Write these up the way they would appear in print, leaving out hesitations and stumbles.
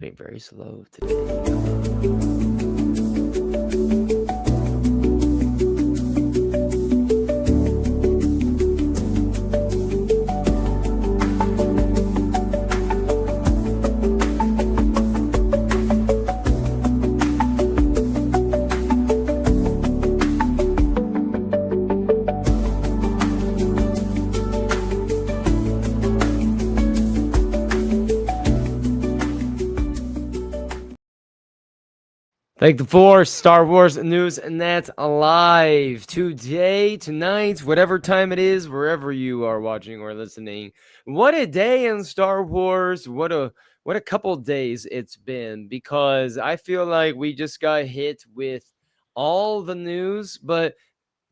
being very slow today. Thank the Force, Star Wars news, and that's alive today, tonight, whatever time it is, wherever you are watching or listening. What a day in Star Wars! What a couple days it's been, because I feel like we just got hit with all the news, but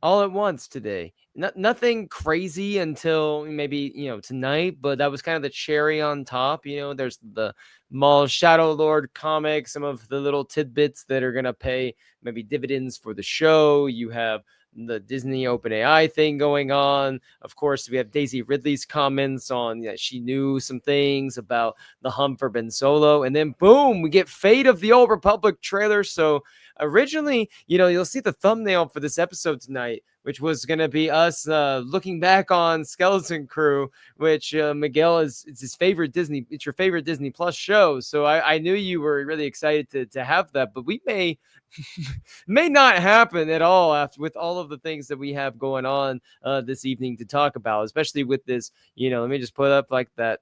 all at once today. Nothing crazy until maybe tonight, but that was kind of the cherry on top. There's the Maul Shadow Lord comic, some of the little tidbits that are gonna pay maybe dividends for the show. You have the Disney OpenAI thing going on. Of course, we have Daisy Ridley's comments on she knew some things about the hum for Ben Solo, and then boom, we get Fate of the Old Republic trailer. So originally, you'll see the thumbnail for this episode tonight, which was going to be us looking back on Skeleton Crew, which Miguel it's his favorite Disney. It's your favorite Disney Plus show. So I knew you were really excited to have that, but we may not happen at all after with all of the things that we have going on this evening to talk about, especially with this. Let me just put up like that.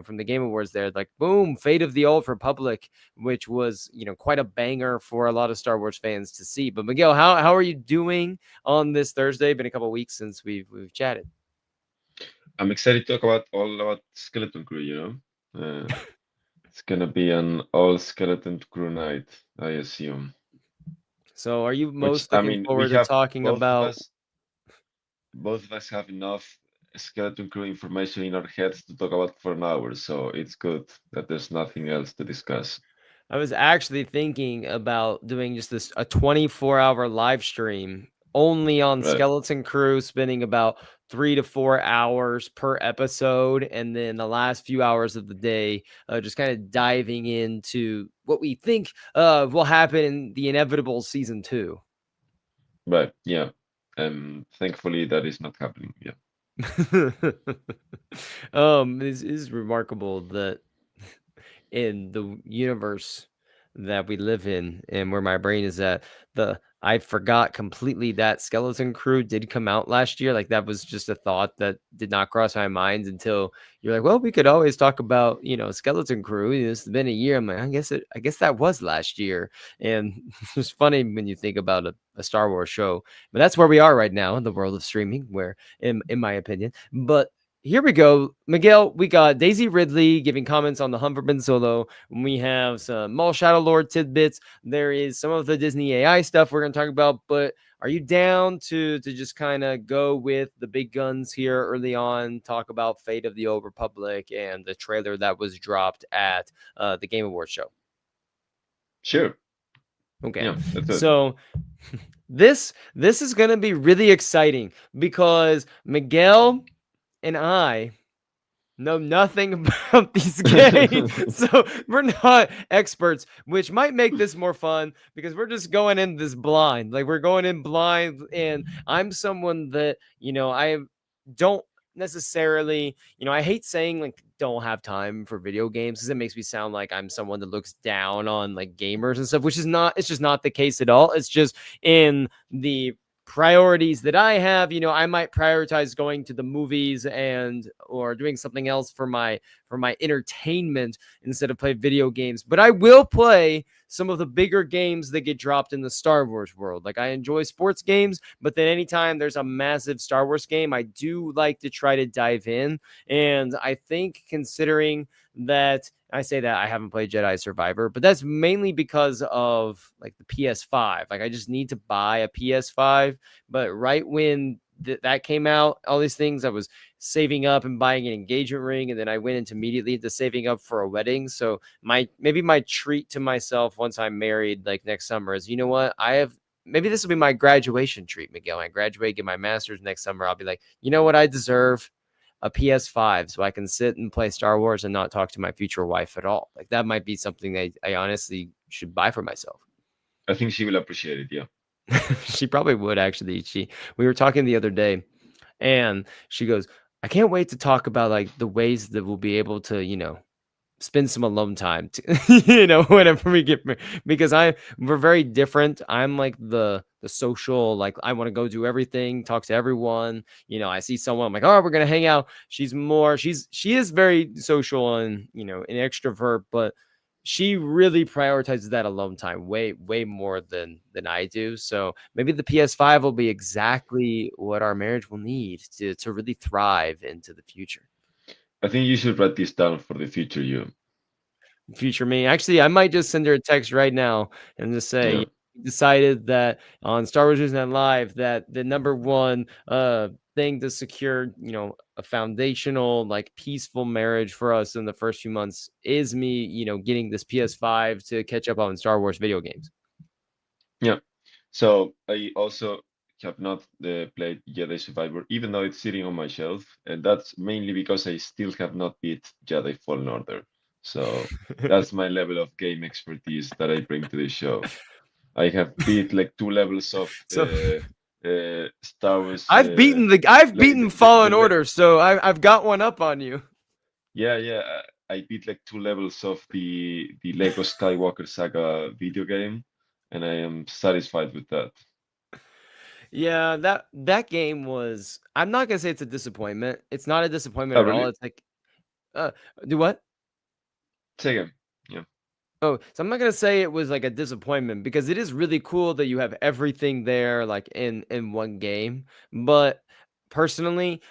From the Game Awards there, like boom, Fate of the Old Republic, which was, quite a banger for a lot of Star Wars fans to see. But Miguel, how are you doing on this Thursday? Been a couple of weeks since we've chatted. I'm excited to talk about Skeleton Crew, it's gonna be an all Skeleton Crew night, I assume. So are you Which, most I looking mean, we forward to have talking about? both of us have enough Skeleton Crew information in our heads to talk about for an hour, so it's good that there's nothing else to discuss. I was actually thinking about doing just a 24-hour live stream only on Right. Skeleton Crew, spending about 3 to 4 hours per episode, and then the last few hours of the day just kind of diving into what we think will happen in the inevitable season 2. Right, yeah. Thankfully that is not happening. Yeah. It is remarkable that in the universe that we live in and where my brain is at, I forgot completely that Skeleton Crew did come out last year. Like that was just a thought that did not cross my mind until you're like, well, we could always talk about, Skeleton Crew. It's been a year. I'm like, I guess that was last year. And it's funny when you think about a Star Wars show, but that's where we are right now in the world of streaming, where in my opinion. But here we go. Miguel, we got Daisy Ridley giving comments on the Humber Ben Solo. We have some Maul Shadow Lord tidbits. There is some of the Disney AI stuff we're going to talk about, but are you down to just kind of go with the big guns here early on, talk about Fate of the Old Republic and the trailer that was dropped at the Game Awards show? Sure. Okay. Yeah, that's it. So this is going to be really exciting because Miguel and I know nothing about these games. So we're not experts, which might make this more fun because we're just going in this blind. Like we're going in blind, and I'm someone that, I don't necessarily, I hate saying like don't have time for video games because it makes me sound like I'm someone that looks down on like gamers and stuff, which is not, it's just not the case at all. It's just in the priorities that I have, I might prioritize going to the movies and or doing something else for my entertainment instead of play video games. But I will play some of the bigger games that get dropped in the Star Wars world. Like I enjoy sports games, but then anytime there's a massive Star Wars game, I do like to try to dive in. And I think considering that I say that I haven't played Jedi Survivor, but that's mainly because of like the PS5. Like I just need to buy a PS5. But right when that came out, all these things, I was saving up and buying an engagement ring, and then I went immediately into saving up for a wedding. So maybe my treat to myself once I'm married, like next summer, is what maybe this will be my graduation treat, Miguel. When I graduate, get my master's next summer, I'll be like, you know what I deserve? a PS5 so I can sit and play Star Wars and not talk to my future wife at all. Like that might be something I honestly should buy for myself. I think she will appreciate it. Yeah. She probably would actually. We were talking the other day and she goes, I can't wait to talk about like the ways that we'll be able to, spend some alone time to, whenever we get because we're very different. I'm like the social, like I want to go do everything, talk to everyone. I see someone, I'm like, oh, we're gonna hang out. She is very social and an extrovert, but she really prioritizes that alone time way more than I do. So maybe the PS5 will be exactly what our marriage will need to really thrive into the future. I think you should write this down for the future you. Future me. Actually, I might just send her a text right now and just say, Yeah. "You decided that on Star Wars News Net Live that the number one thing to secure, a foundational, like peaceful marriage for us in the first few months is me, getting this PS5 to catch up on Star Wars video games." Yeah. So I also have not played Jedi Survivor, even though it's sitting on my shelf, and that's mainly because I still have not beat Jedi Fallen Order. So that's my level of game expertise that I bring to the show. I have beat like 2 levels of So Star Wars, I've like beaten Fallen Order, so I've got one up on you. yeah, yeah. I beat like 2 levels of the Lego Skywalker Saga video game, and I am satisfied with that. Yeah, that game was. I'm not gonna say it's a disappointment. It's not a disappointment Oh, at all. really? It's like, uh, do what? Second. Yeah. Oh, so I'm not gonna say it was like a disappointment because it is really cool that you have everything there, like in one game. But personally,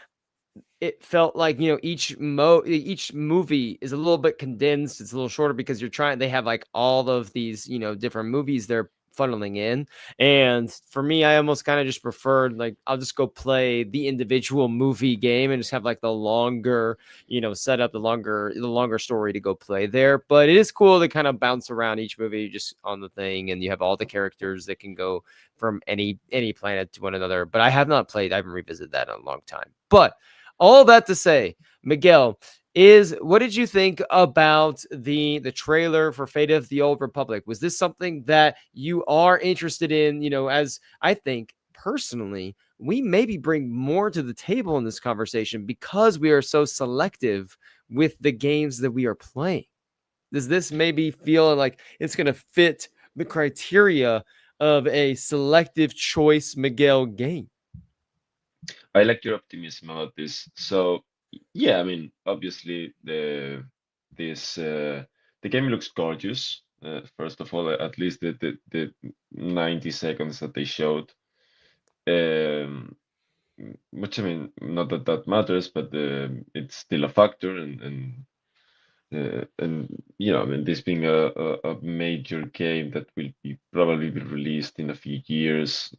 it felt like each movie is a little bit condensed. It's a little shorter because they have like all of these different movies they're funneling in. And for me, I almost kind of just preferred, like, I'll just go play the individual movie game and just have like the longer setup, the longer story to go play there. But it is cool to kind of bounce around each movie just on the thing, and you have all the characters that can go from any planet to one another. But I haven't revisited that in a long time. But all that to say, Miguel, is what did you think about the trailer for Fate of the Old Republic? Was this something that you are interested in? As I think personally, we maybe bring more to the table in this conversation because we are so selective with the games that we are playing. Does this maybe feel like it's going to fit the criteria of a selective choice Miguel game? I like your optimism about this. So yeah, I mean, obviously this the game looks gorgeous. First of all, at least the 90 seconds that they showed. Um, which I mean, not that that matters, but it's still a factor, and I mean, this being a major game that will be probably be released in a few years.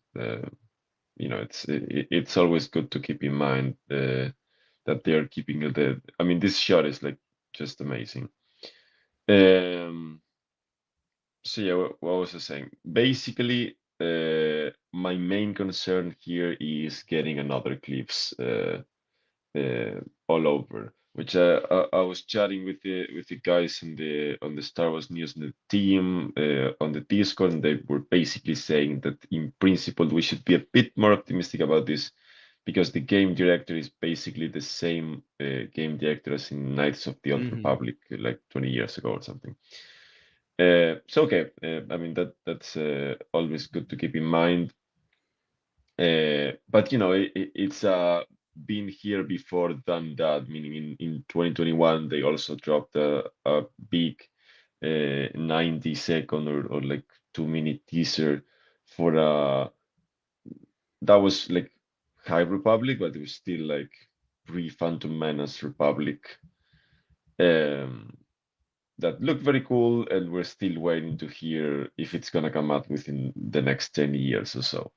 It's always good to keep in mind that they are keeping the. I mean, this shot is like just amazing. Um, so yeah, what was I saying? Basically, my main concern here is getting another Cliffs all over. Which I was chatting with the guys on the Star Wars News team on the Discord, and they were basically saying that in principle we should be a bit more optimistic about this because the game director is basically the same game director as in Knights of the Old Hmm. Republic, like 20 years ago or something. So okay, I mean that's always good to keep in mind. But it's been here before, done that. Meaning in 2021 they also dropped a big 90-second or like 2-minute teaser for that was like High Republic, but it was still like pre-Phantom Menace Republic. Um, that looked very cool, and we're still waiting to hear if it's gonna come out within the next 10 years or so.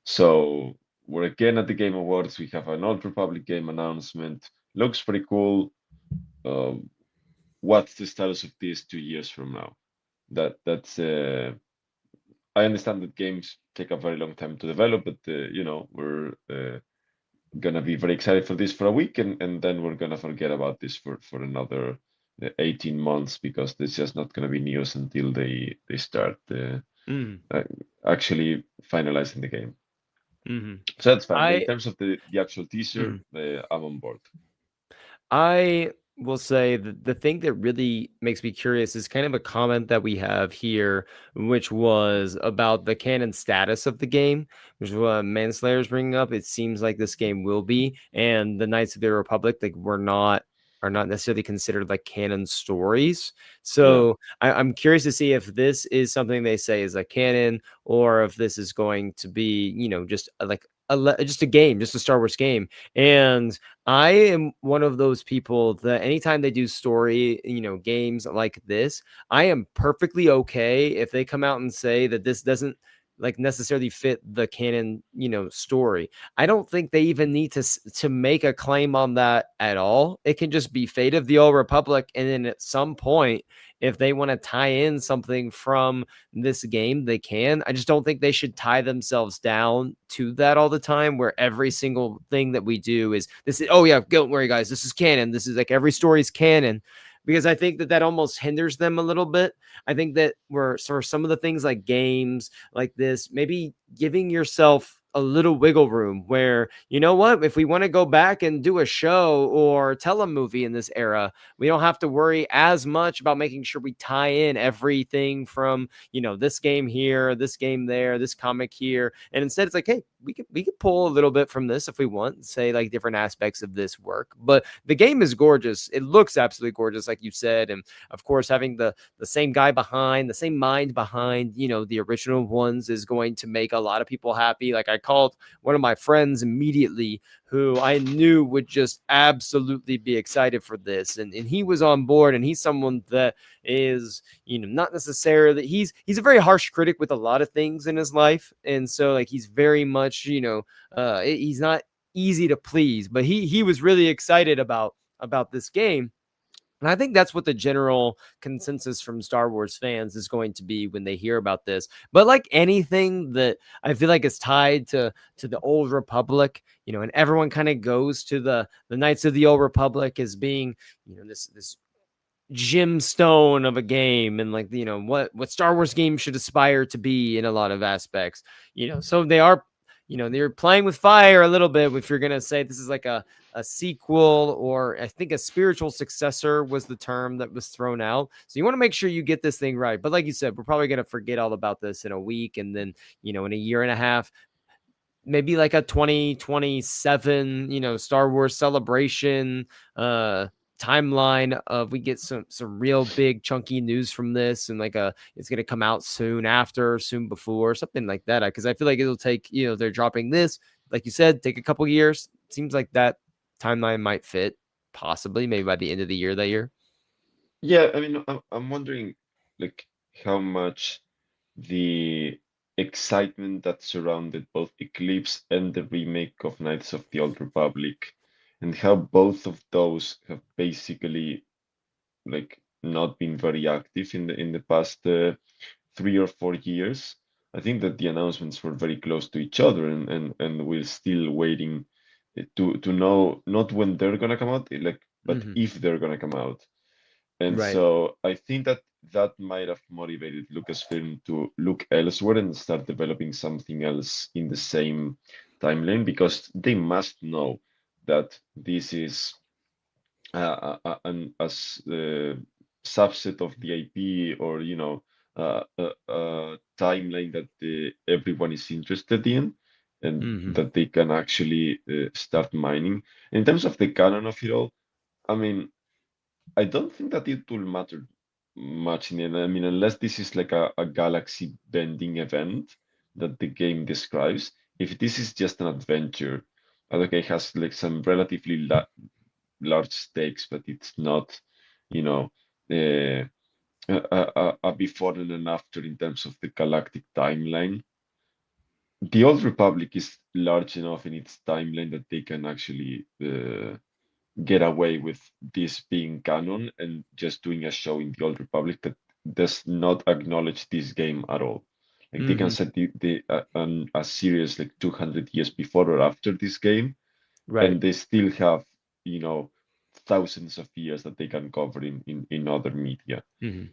So we're again at the Game Awards. We have an Old Republic game announcement. Looks pretty cool. Um, what's the status of this 2 years from now? That's I understand that games take a very long time to develop, but we're gonna be very excited for this for a week, and then we're gonna forget about this for another 18 months because there's just not gonna be news until they start Mm, uh, actually finalizing the game. hmm So that's fine. But in I. terms of the actual teaser, Mhm. I'm on board. I will say that the thing that really makes me curious is kind of a comment that we have here, which was about the canon status of the game, which is what Manslayer is bringing up. It seems like this game will be, and the Knights of the Republic, like, are not necessarily considered like canon stories. Yeah. So I'm curious to see if this is something they say is a canon, or if this is going to be, just like just a game, just a Star Wars game. And I am one of those people that anytime they do story, games like this, I am perfectly okay if they come out and say that this doesn't like necessarily fit the canon, story. I don't think they even need to make a claim on that at all. It can just be Fate of the Old Republic, and then at some point, if they want to tie in something from this game, they can. I just don't think they should tie themselves down to that all the time, where every single thing that we do is this is, oh yeah, don't worry guys, this is canon. This is like every story's canon. Because I think that that almost hinders them a little bit. I think that we're for some of the things like games like this, maybe giving yourself a little wiggle room where, you know what, if we want to go back and do a show or tell a movie in this era, we don't have to worry as much about making sure we tie in everything from, this game here, this game there, this comic here. And instead it's like, hey, we could pull a little bit from this if we want, say like different aspects of this work. But the game is gorgeous. It looks absolutely gorgeous, like you said. And of course, having the same guy behind, the same mind behind, the original ones is going to make a lot of people happy. Like I called one of my friends immediately who I knew would just absolutely be excited for this. And he was on board, and he's someone that is, not necessarily, he's a very harsh critic with a lot of things in his life. And so like he's very much, he's not easy to please, but he was really excited about this game. And I think that's what the general consensus from Star Wars fans is going to be when they hear about this. But like anything that I feel like is tied to the Old Republic, and everyone kind of goes to the Knights of the Old Republic as being, this gemstone of a game, and like, what Star Wars games should aspire to be in a lot of aspects. So they are, they're playing with fire a little bit if you're gonna say this is like a sequel, or I think a spiritual successor was the term that was thrown out. So you want to make sure you get this thing right. But like you said, we're probably gonna forget all about this in a week, and then, in a year and a half, maybe like a 2027, Star Wars celebration timeline of we get some real big chunky news from this, and like it's going to come out soon after, soon before, something like that. Because I feel like it'll take, they're dropping this, like you said, take a couple years. Seems like that timeline might fit, possibly maybe by the end of the year that year. Yeah, I mean, I'm wondering like how much the excitement that surrounded both Eclipse and the remake of Knights of the Old Republic, and how both of those have basically like not been very active in the past 3 or 4 years. I think that the announcements were very close to each other, and we're still waiting to know not when they're gonna come out, like, but Hmm. if they're gonna come out. And Right. so I think that that might have motivated Lucasfilm to look elsewhere and start developing something else in the same timeline, because they must know that this is a subset of the IP, or a timeline that everyone is interested in, and Hmm. that they can actually start mining. In terms of the canon of it all, I mean, I don't think that it will matter much in the end. I mean, unless this is like a galaxy bending event that the game describes. If this is just an adventure, okay, it has like some relatively large stakes, but it's not, you know, uh, a before and an after in terms of the galactic timeline. The Old Republic is large enough in its timeline that they can actually get away with this being canon and just doing a show in the Old Republic that does not acknowledge this game at all. Like they can Hmm. set a series like 200 years before or after this game, Right. and they still have, you know, thousands of years that they can cover in other media. Mhm.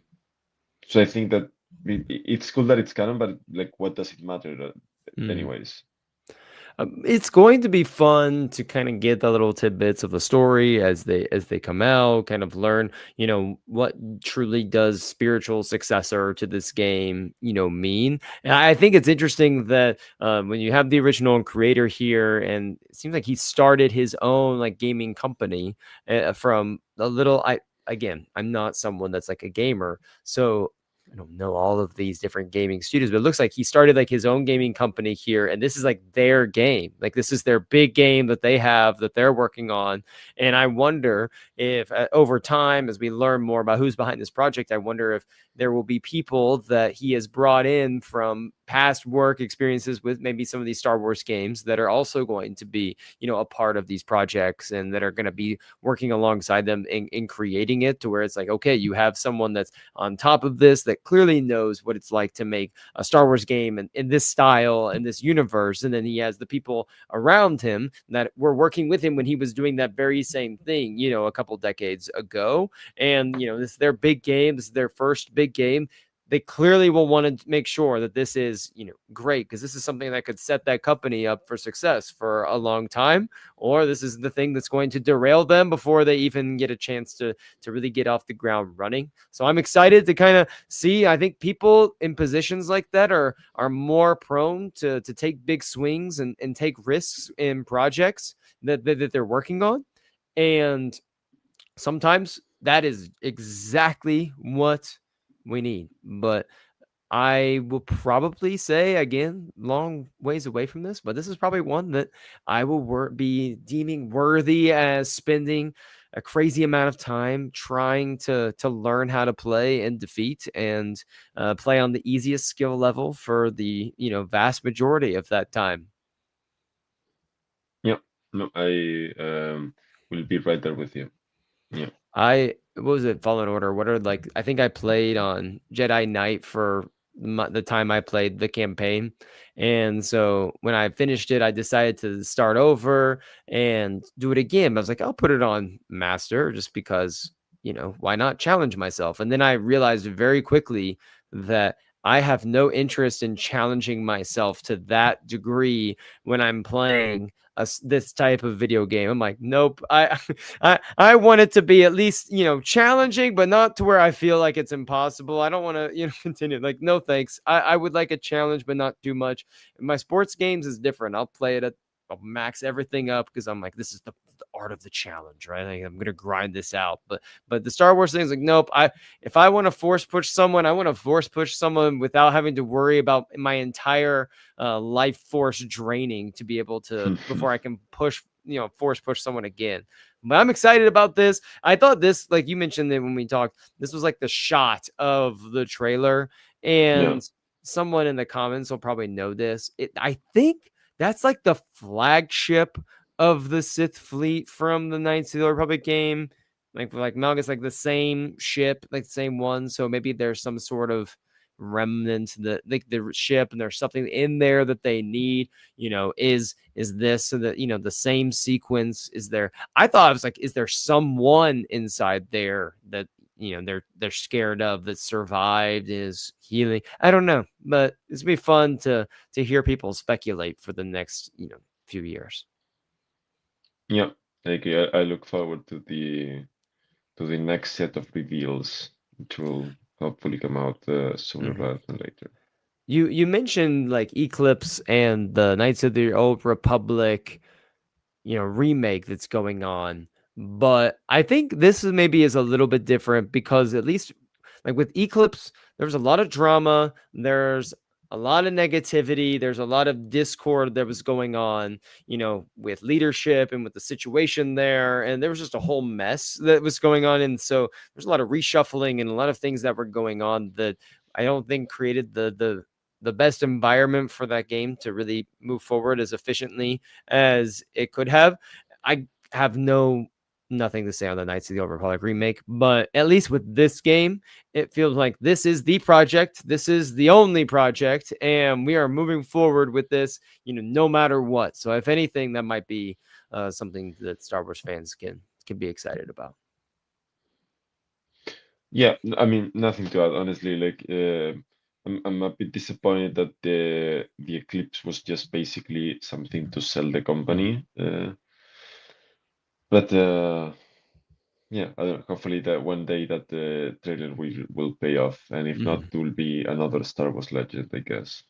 So I think that it's cool that it's canon, but like, what does it matter, Mhm. anyways? It's going to be fun to kind of get the little tidbits of the story as they come out, kind of learn, what truly does spiritual successor to this game, mean. And I think it's interesting that when you have the original creator here, and it seems like he started his own like gaming company from a little. I again, I'm not someone that's like a gamer, so I don't know all of these different gaming studios, but it looks like he started like his own gaming company here, and this is like their game. Like this is their big game that they have that they're working on. And I wonder if over time, as we learn more about who's behind this project, I wonder if there will be people that he has brought in from past work experiences with maybe some of these Star Wars games that are also going to be, a part of these projects and that are going to be working alongside them in creating it to where it's like, okay, you have someone that's on top of this that clearly knows what it's like to make a Star Wars game in this style and this universe. And then he has the people around him that were working with him when he was doing that very same thing, a couple decades ago. And, this is their big game. This is their first big game. They clearly will want to make sure that this is, great, because this is something that could set that company up for success for a long time, or this is the thing that's going to derail them before they even get a chance to really get off the ground running. So I'm excited to kind of see. I think people in positions like that are more prone to take big swings and take risks in projects that they're working on. And sometimes that is exactly what we need. But I will probably say, again, long ways away from this, but this is probably one that I will be deeming worthy as spending a crazy amount of time trying to learn how to play and defeat and play on the easiest skill level for the vast majority of that time. Yeah, no, I will be right there with you. Yeah. What was it? Fallen Order. What are like? I think I played on Jedi Knight for the time I played the campaign, and so when I finished it, I decided to start over and do it again. I was like, I'll put it on Master just because why not challenge myself? And then I realized very quickly that I have no interest in challenging myself to that degree when I'm playing this type of video game. I'm like, nope. I want it to be at least challenging, but not to where I feel like it's impossible. I don't want to continue. Like, no thanks. I would like a challenge, but not too much. My sports games is different. I'll max everything up because I'm like, this is the art of the challenge, right? Like, I'm gonna grind this out. But the Star Wars thing is like, nope. If I want to force push someone, I want to force push someone without having to worry about my entire life force draining to be able to before I can push, force push someone again. But I'm excited about this. I thought this, like you mentioned that when we talked, this was like the shot of the trailer. Yeah. And someone in the comments will probably know this. I think that's like the flagship of the Sith fleet from the Knights of the Old Republic game. Like Malgus, like the same ship, like the same one. So maybe there's some sort of remnant that like the ship, and there's something in there that they need. Is this so that the same sequence is there? I thought I was like, is there someone inside there that they're scared of that survived, is healing? I don't know, but it's gonna be fun to hear people speculate for the next few years. Yeah. Like, I look forward to the next set of reveals, which will hopefully come out sooner Mhm. rather than later. You mentioned like Eclipse and the Knights of the Old Republic remake that's going on. But I think this is maybe is a little bit different because at least like with Eclipse, there's a lot of drama, there's a lot of negativity, there's a lot of discord that was going on, with leadership and with the situation there. And there was just a whole mess that was going on. And so there's a lot of reshuffling and a lot of things that were going on that I don't think created the best environment for that game to really move forward as efficiently as it could have. I have nothing to say on the Knights of the Old Republic remake, but at least with this game, it feels like this is the project. This is the only project, and we are moving forward with this, no matter what. So if anything, that might be something that Star Wars fans can be excited about. Yeah, I mean, nothing to add, honestly. Like, I'm a bit disappointed that the eclipse was just basically something to sell the Mhm. company. But yeah, I don't know, hopefully that one day that the trailer will pay off, and if not, Mhm. it will be another Star Wars legend, I guess.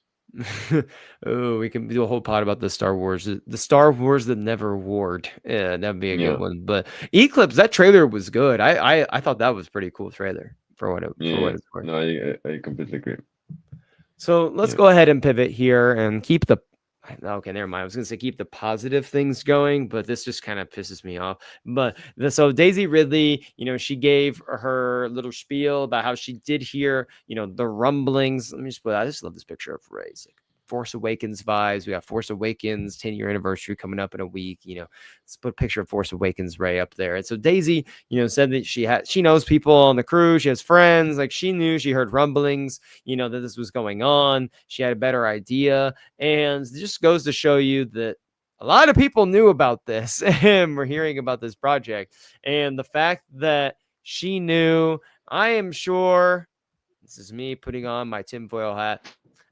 Oh, we can do a whole pod about the Star Wars that never warred. Yeah, that'd be a good Yeah, one. But Eclipse, that trailer was good. I thought that was a pretty cool trailer for yeah. what it's worth. No, I completely agree. So let's Yeah. go ahead and pivot here and keep the. Okay, never mind. I was gonna say keep the positive things going, but this just kind of pisses me off. But so Daisy Ridley, she gave her little spiel about how she did hear, the rumblings. Let me just put. I just love this picture of Ray. It's like Force Awakens vibes. We got Force Awakens 10-year anniversary coming up in a week. Let's put a picture of Force Awakens Ray up there. And so Daisy, said that she knows people on the crew. She has friends. Like she knew she heard rumblings, that this was going on. She had a better idea. And it just goes to show you that a lot of people knew about this and were hearing about this project. And the fact that she knew, I am sure, this is me putting on my tinfoil hat.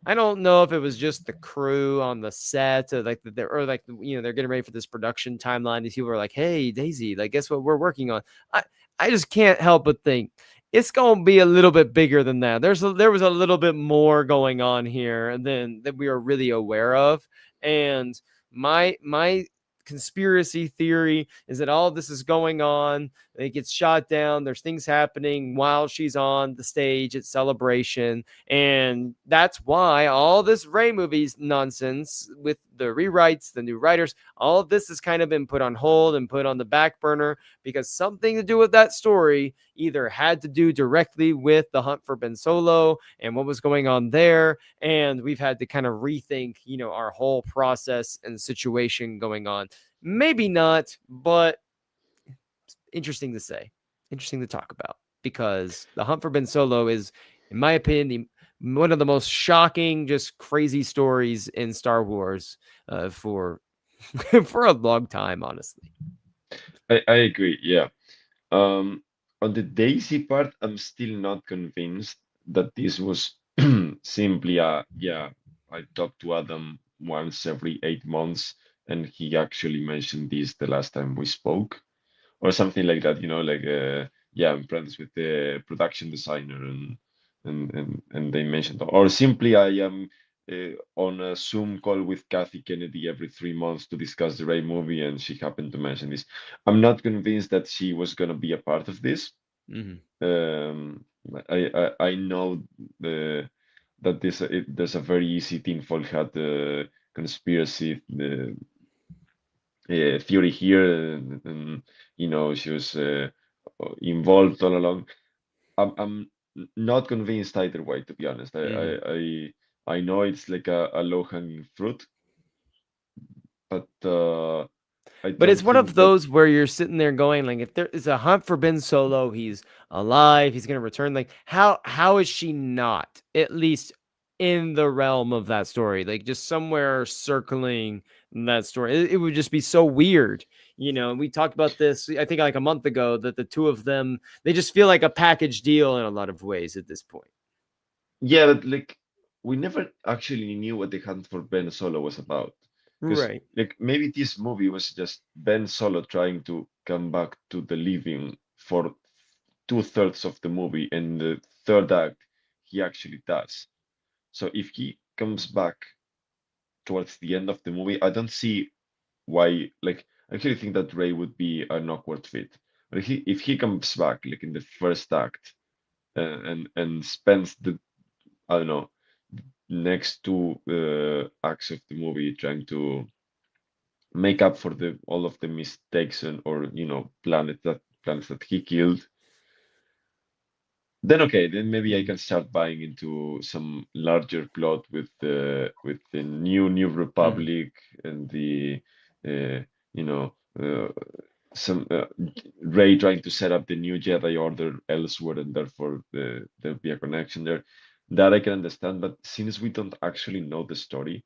I don't know if it was just the crew on the set, or like they're getting ready for this production timeline. These people are like, "Hey, Daisy, like guess what we're working on." I I just can't help but think it's gonna be a little bit bigger than that. There was a little bit more going on here than that we are really aware of, and my conspiracy theory is that all of this is going on. It gets shot down. There's things happening while she's on the stage at Celebration, and that's why all this Ray movies nonsense with the rewrites, the new writers, all of this has kind of been put on hold and put on the back burner because something to do with that story either had to do directly with the hunt for Ben Solo and what was going on there. And we've had to kind of rethink, our whole process and situation going on. Maybe not, but interesting to say, interesting to talk about because the hunt for Ben Solo is, in my opinion, one of the most shocking, just crazy stories in Star Wars for for a long time, honestly. I agree. Yeah. Um, on the Daisy part, I'm still not convinced that this was simply yeah, I talked to Adam once every 8 months, and he actually mentioned this the last time we spoke, or something like that, like yeah, I'm friends with the production designer, and they mentioned, or simply I am on a Zoom call with Kathy Kennedy every 3 months to discuss the Ray movie, and she happened to mention this. I'm not convinced that she was gonna be a part of this. Mm-hmm. Um, I know that there's a very easy tinfoil hat conspiracy theory here, and she was involved all along. I'm not convinced either way, to be honest. Mm-hmm. I know it's like a low-hanging fruit, but I But don't it's one of think that. those where you're sitting there going, like, if there is a hunt for Ben Solo, he's alive, he's gonna return. Like, how is she not at least in the realm of that story? Like, just somewhere circling that story. It would just be so weird. We talked about this, I think, like a month ago, that the two of them they just feel like a package deal in a lot of ways at this point. Yeah, but like we never actually knew what the Hunt for Ben Solo was about. Because Right. like maybe this movie was just Ben Solo trying to come back to the living for 2/3 of the movie, and the third act he actually does. So if he comes back towards the end of the movie, I don't see why. Like I actually think that Ray would be an awkward fit. But if he comes back like in the first act, and spends the, I don't know, next two acts of the movie trying to make up for the all of the mistakes, and or planets that he killed, then okay, then maybe I Mhm. can start buying into some larger plot with the New Mhm. Republic and the uh, you know uh, some Rey trying to set up the new Jedi Order elsewhere, and therefore there'll be a connection there. That I can understand, but since we don't actually know the story,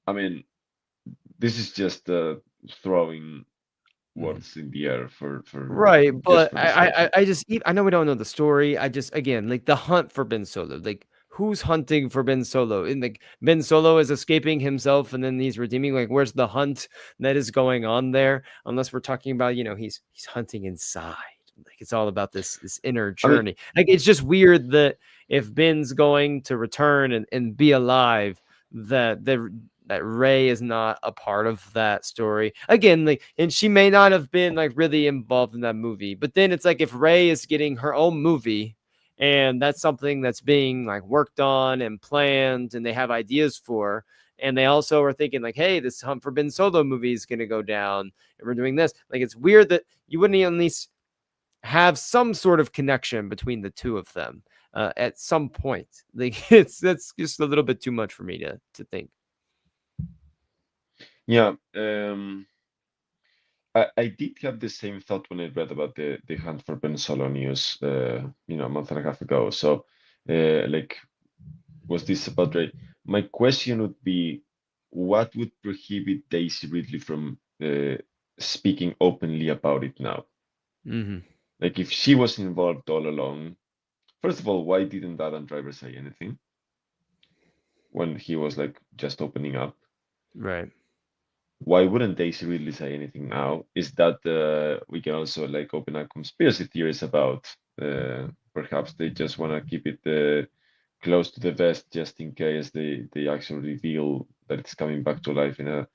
I mean, this is just throwing Mhm. words in the air for Right, just but for the sake of. I just I know we don't know the story. I just again like the hunt for Ben Solo. Like who's hunting for Ben Solo? And like Ben Solo is escaping himself, and then he's redeeming. Like where's the hunt that is going on there? Unless we're talking about he's hunting inside. Like it's all about this inner I mean, journey. Like it's just weird that if Ben's going to return and be alive, that Ray is not a part of that story. Again, like, and she may not have been like really involved in that movie. But then it's like if Ray is getting her own movie and that's something that's being like worked on and planned and they have ideas for, and they also are thinking like, hey, this Hunt for Ben Solo movie is going to go down and we're doing this. Like it's weird that you wouldn't at least have some sort of connection between the two of them at some point. Like it's that's just a little bit too much for me to think. yeah, I did have the same thought when I read about the hunt for Ben Solo news, a month and a half ago. So, like, was this about Ray? My question would be, what would prohibit Daisy Ridley from speaking openly about it now? Hmm. Like, if she was involved all along, first of all, why didn't Adam Driver say anything when he was like just opening up? Right. Why wouldn't Daisy really say anything now? Is that we can also like open up conspiracy theories about perhaps they just want to keep it close to the vest just in case they actually reveal that it's coming back to life in a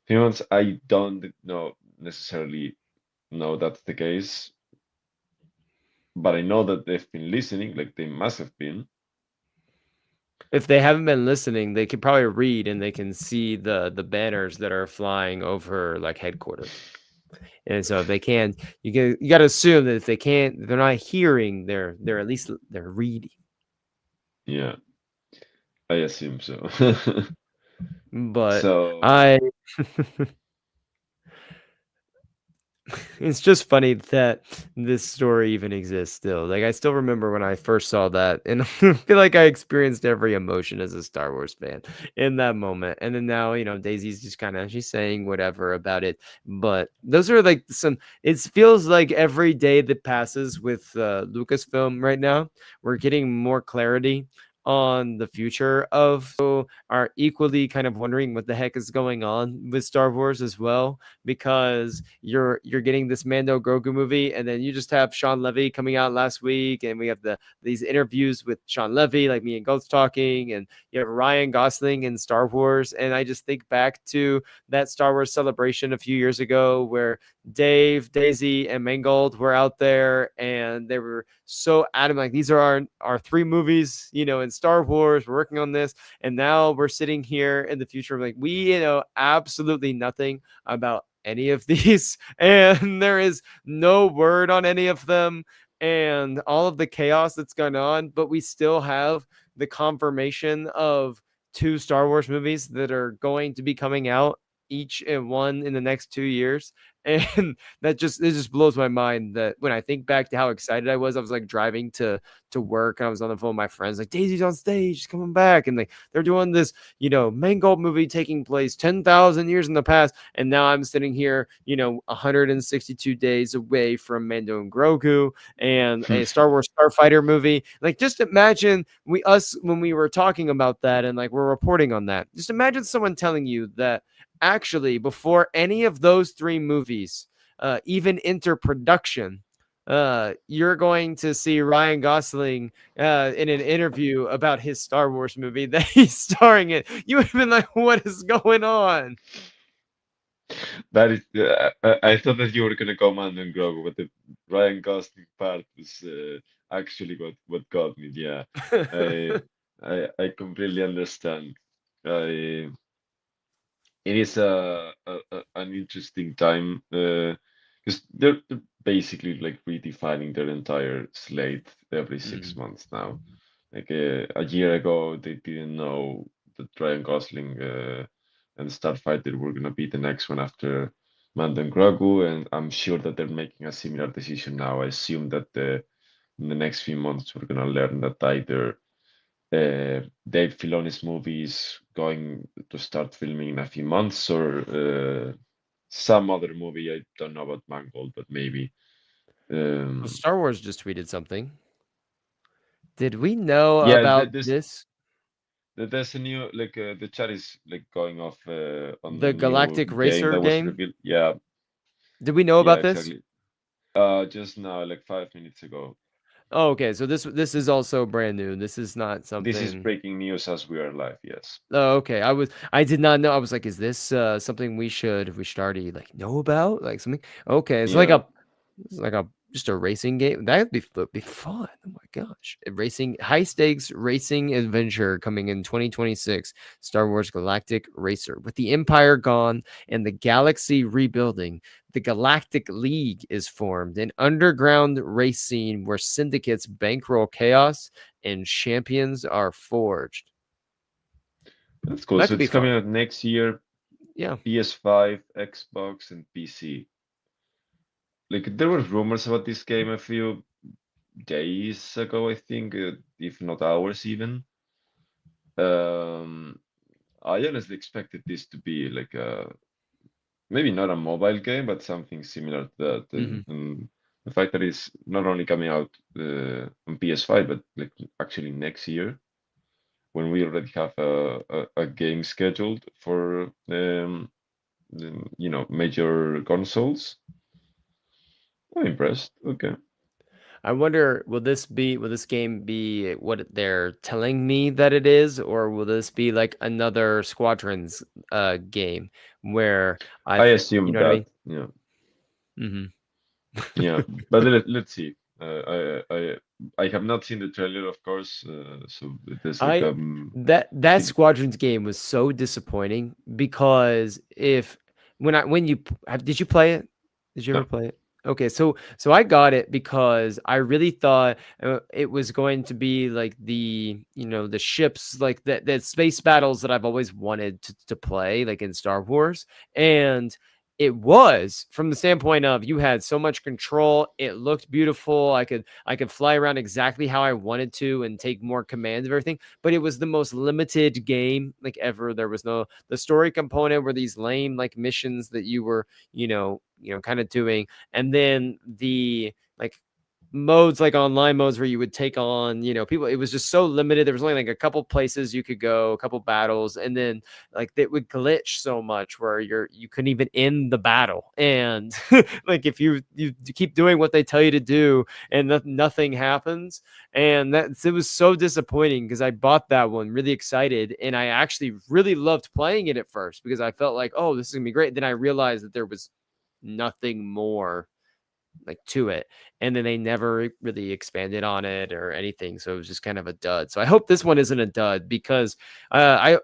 few months. I don't know necessarily know that's the case, but I know that they've been listening, like they must have been. If they haven't been listening, they could probably read and they can see the banners that are flying over like headquarters. And so if they can, you got to assume that if they can't, they're not hearing, they're at least they're reading. Yeah, I assume so. But So, I it's just funny that this story even exists still. Like I still remember when I first saw that, and I feel like I experienced every emotion as a Star Wars fan in that moment. And then now, Daisy's just kind of she's saying whatever about it. But those are like some. It feels like every day that passes with Lucasfilm right now, we're getting more clarity on the future of are equally kind of wondering what the heck is going on with Star Wars as well, because you're getting this Mando Grogu movie, and then you just have Sean Levy coming out last week, and we have these interviews with Sean Levy, like me and Ghost talking, and you have Ryan Gosling in Star Wars, and I just think back to that Star Wars celebration a few years ago where Dave, Daisy, and Mangold were out there, and they were so adamant, like these are our three movies, in Star Wars. We're working on this, and now we're sitting here in the future, like we know absolutely nothing about any of these and there is no word on any of them and all of the chaos that's gone on, but we still have the confirmation of two Star Wars movies that are going to be coming out each and one in the next 2 years. And it just blows my mind that when I think back to how excited I was like driving to work and I was on the phone with my friends like Daisy's on stage, she's coming back, and like they're doing this Mangold movie taking place 10,000 years in the past, and now I'm sitting here 162 days away from Mando and Grogu and a Star Wars Starfighter movie. Like just imagine us when we were talking about that and like we're reporting on that, just imagine someone telling you that actually before any of those three movies even enter production, you're going to see Ryan Gosling in an interview about his Star Wars movie that he's starring in. You would have been like, what is going on? that is, I thought that you were gonna go Mando and Grogu, but the Ryan Gosling part was actually what got me. Yeah, I I completely understand. I it is an interesting time because they're basically like redefining their entire slate every six Mm. months now. Like a year ago, they didn't know that Ryan Gosling and Starfighter were gonna be the next one after Mando and Grogu, and I'm sure that they're making a similar decision now. I assume that in the next few months we're gonna learn that either Dave Filoni's movie is going to start filming in a few months, or some other movie. I don't know about Mangold, but maybe. Well, Um, Star Wars just tweeted something. Did we know yeah, about this? there's a new like the chat is like going off on the The new Galactic game Racer that was game? revealed. Yeah, Did we know yeah, about this? exactly. Just now, like 5 minutes ago. Oh, okay. So this is also brand new. This is not This is something. breaking news as we are live. Yes. Oh, okay. I did not know. I was like, is this something we should already like know about? Like something. Okay, Yeah. it's like a just a racing game. That'd be fun. Oh my gosh. A racing high stakes racing adventure coming in 2026. Star Wars Galactic Racer. With the Empire gone and the galaxy rebuilding, the Galactic League is formed, an underground race scene where syndicates bankroll chaos and champions are forged. That's cool. That So could be it's coming fun. out next year, Yeah. PS5, Xbox, and PC. Like there were rumors about this game a few days ago, I think, if not hours even. Um, I honestly expected this to be like a maybe not a mobile game, but something similar to that. Mhm. And the fact that it's not only coming out on PS5, but like actually next year, when we already have a game scheduled for major consoles. I'm impressed. Okay. I wonder, will this game be what they're telling me that it is, or will this be like another Squadrons game where I I've, you assume know what I that, mean? yeah, Hmm. yeah. But let's see. I have not seen the trailer, of course. So there's like I that still Squadrons game was so disappointing because if when I when you did you play it? Did you ever no. play it? Okay, so I got it because I really thought it was going to be like the ships like that space battles that I've always wanted to play like in Star Wars, and it was from the standpoint of you had so much control. It looked beautiful. I could fly around exactly how I wanted to and take more command of everything, but it was the most limited game like ever. There was no the story component were these lame like missions that you were, kind of doing, and then the like modes like online modes where you would take on people. It was just so limited. There was only like a couple places you could go, a couple battles, and then like it would glitch so much where you couldn't even end the battle, and like if you keep doing what they tell you to do and nothing happens, and it was so disappointing because I bought that one really excited, and I actually really loved playing it at first because I felt like, oh, this is gonna be great. Then I realized that there was nothing more like to it, and then they never really expanded on it or anything, so it was just kind of a dud. So I hope this one isn't a dud because I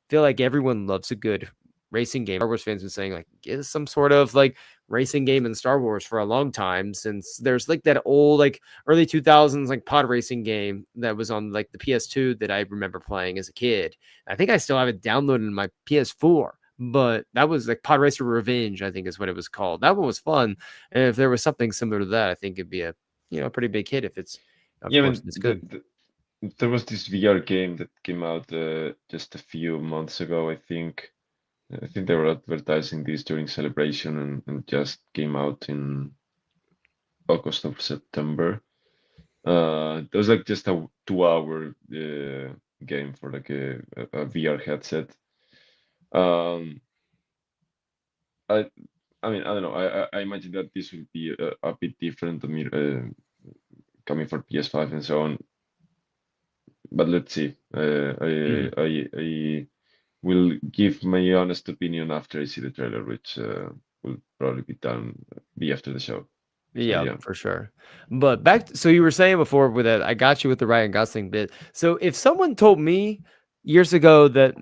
feel like everyone loves a good racing game. Star Wars fans been saying like get some sort of like racing game in Star Wars for a long time, since there's like that old like early 2000s like pod racing game that was on like the PS2 that I remember playing as a kid. I think I still have it downloaded in my PS4, but that was like Pod Racer Revenge, I think is what it was called. That one was fun, and if there was something similar to that, I think it'd be a pretty big hit if it's, of Yeah, I course, mean, it's good. there was this VR game that came out just a few months ago, I think. I think they were advertising this during Celebration, and just came out in August or September. It was like just a 2 hour game for like a VR headset. Um, I I mean, I don't know. I imagine that this will be a bit different. I mean, coming for PS5 and so on. But let's see. Mhm. I will give my honest opinion after I see the trailer, which will probably be after the show. So Yeah, yeah. for sure. But so you were saying before with that, I got you with the Ryan Gosling bit. So if someone told me years ago that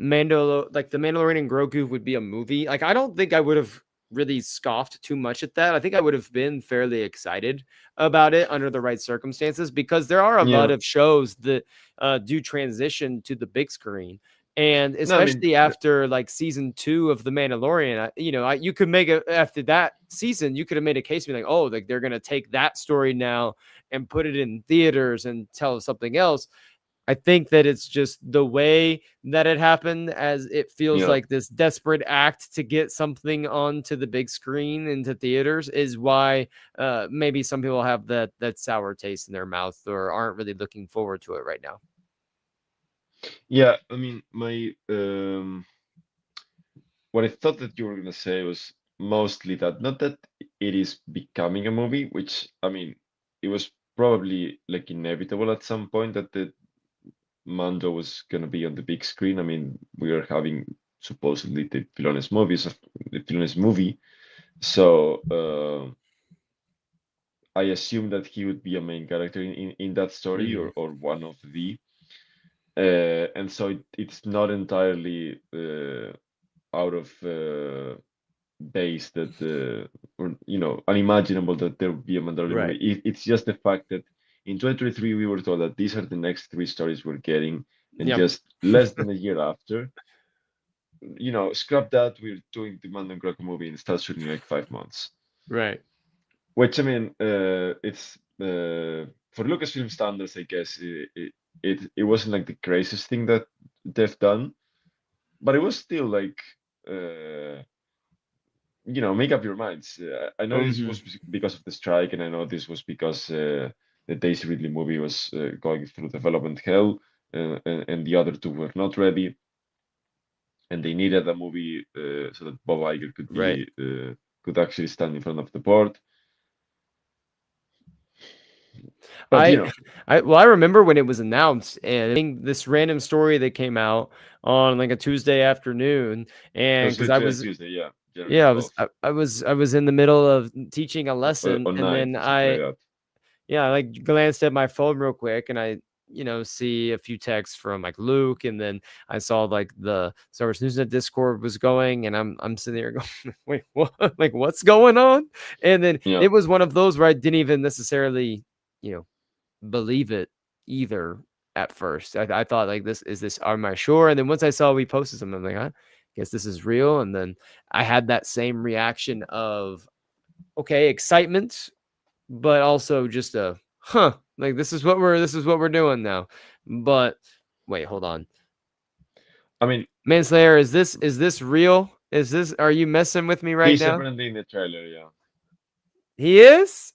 like the Mandalorian and Grogu would be a movie, like I don't think I would have really scoffed too much at that. I think I would have been fairly excited about it under the right circumstances because there are a lot Yeah. of shows that do transition to the big screen. And No, I mean, especially after like season 2 of The Mandalorian, you could make it after that season. You could have made a case to be like, oh, like they're gonna take that story now and put it in theaters and tell something else. I think that it's just the way that it happened, as it feels Yeah. like this desperate act to get something onto the big screen into theaters is why maybe some people have that sour taste in their mouth or aren't really looking forward to it right now. Yeah, I mean, my what I thought that you were gonna say was mostly that not that it is becoming a movie, which I mean, it was probably like inevitable at some point that the Mando was gonna be on the big screen. I mean, we are having supposedly the Filones movie, so I assume that he would be a main character in that story Hmm. or one of the, and so it's not entirely out of base that or unimaginable that there would be a Mandalorian movie. Right. It's just the fact that in 2023 we were told that these are the next three stories we're getting, and Yep. just less than a year after, scrap that, we're doing the Mando Graco movie and start shooting in like 5 months. Right. Which I mean, it's for Lucasfilm standards, I guess it wasn't like the craziest thing that they've done, but it was still like. Make up your minds. I know this Hmm. was because of the strike, and I know this was because the Daisy Ridley movie was going through development hell, and the other two were not ready, and they needed a movie so that Bob Iger Right. could actually stand in front of the board. But I I remember when it was announced, and I think this random story that came out on like a Tuesday afternoon, it and was because I literally a was Tuesday, yeah, January yeah, 12th, I was in the middle of teaching a lesson, or and 9th, then or something like I that. yeah, I like glanced at my phone real quick, and I see a few texts from like Luke, and then I saw like the Star Wars Newsnet Discord was going, and I'm sitting there going, wait, what? Like what's going on? And then Yeah, it was one of those where I didn't even necessarily you know believe it either at first. I thought like this am I sure? And then once I saw we posted something, I'm like, I guess this is real. And then I had that same reaction of okay, excitement, but also just a like this is what we're doing now. But wait, hold on. I mean, Manslayer, is this real? Is this are you messing with me right he's now? apparently in the trailer, yeah, He is?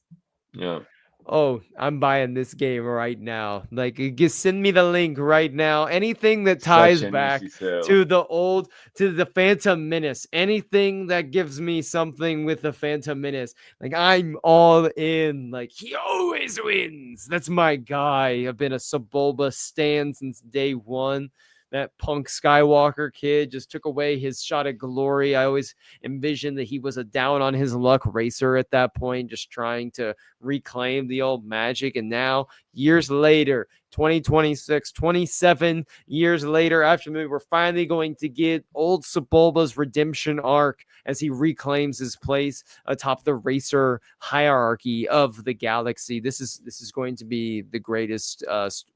yeah, Oh, I'm buying this game right now. Like, just send me the link right now. Anything that such ties an easy back sell. to to the Phantom Menace, anything that gives me something with the Phantom Menace, like, I'm all in. Like, he always wins. That's my guy. I've been a Sebulba stan since day one. That punk Skywalker kid just took away his shot at glory. I always envisioned that he was a down on his luck racer at that point, just trying to reclaim the old magic. And now, years later, 2026, 27 years later, after the movie, we're finally going to get old Sebulba's redemption arc as he reclaims his place atop the racer hierarchy of the galaxy. This is going to be the greatest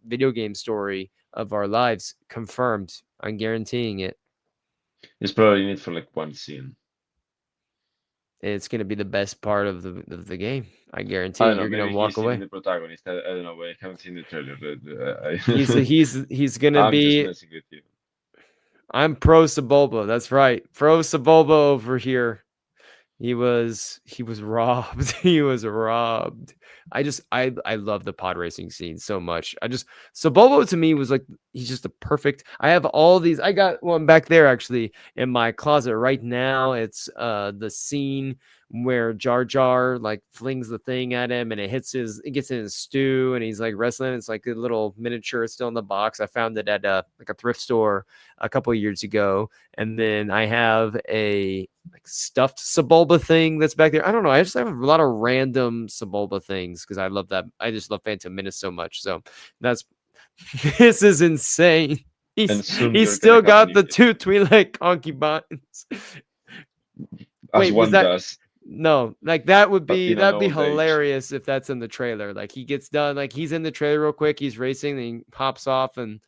video game story of our lives, confirmed. I'm guaranteeing it. He's probably in it for like one scene. It's going to be the best part of the game. I I guarantee don't know. you're going to Maybe walk he's even away. the protagonist. I don't know. I haven't seen the trailer. He's gonna I'm just be. messing with you. I'm pro Sebulba. That's right, pro Sebulba over here. He was robbed. He was robbed. I love the pod racing scene so much. Sebulba to me was like he's just a perfect. I have all these. I got one back there actually in my closet right now. It's the scene where Jar Jar like flings the thing at him and it gets in his stew and he's like wrestling. It's like a little miniature still in the box. I found it at like a thrift store a couple of years ago. And then I have a like stuffed Sebulba thing that's back there. I don't know. I just have a lot of random Sebulba things because I love that. I just love Phantom Menace so much. So that's this is insane. And soon He's you're gonna still have got the two Twi'lek concubines. as Wait, was one that does, no? Like in an that'd be old age. hilarious if that's in the trailer. Like he gets done, like he's in the trailer real quick. He's racing, and he pops off, and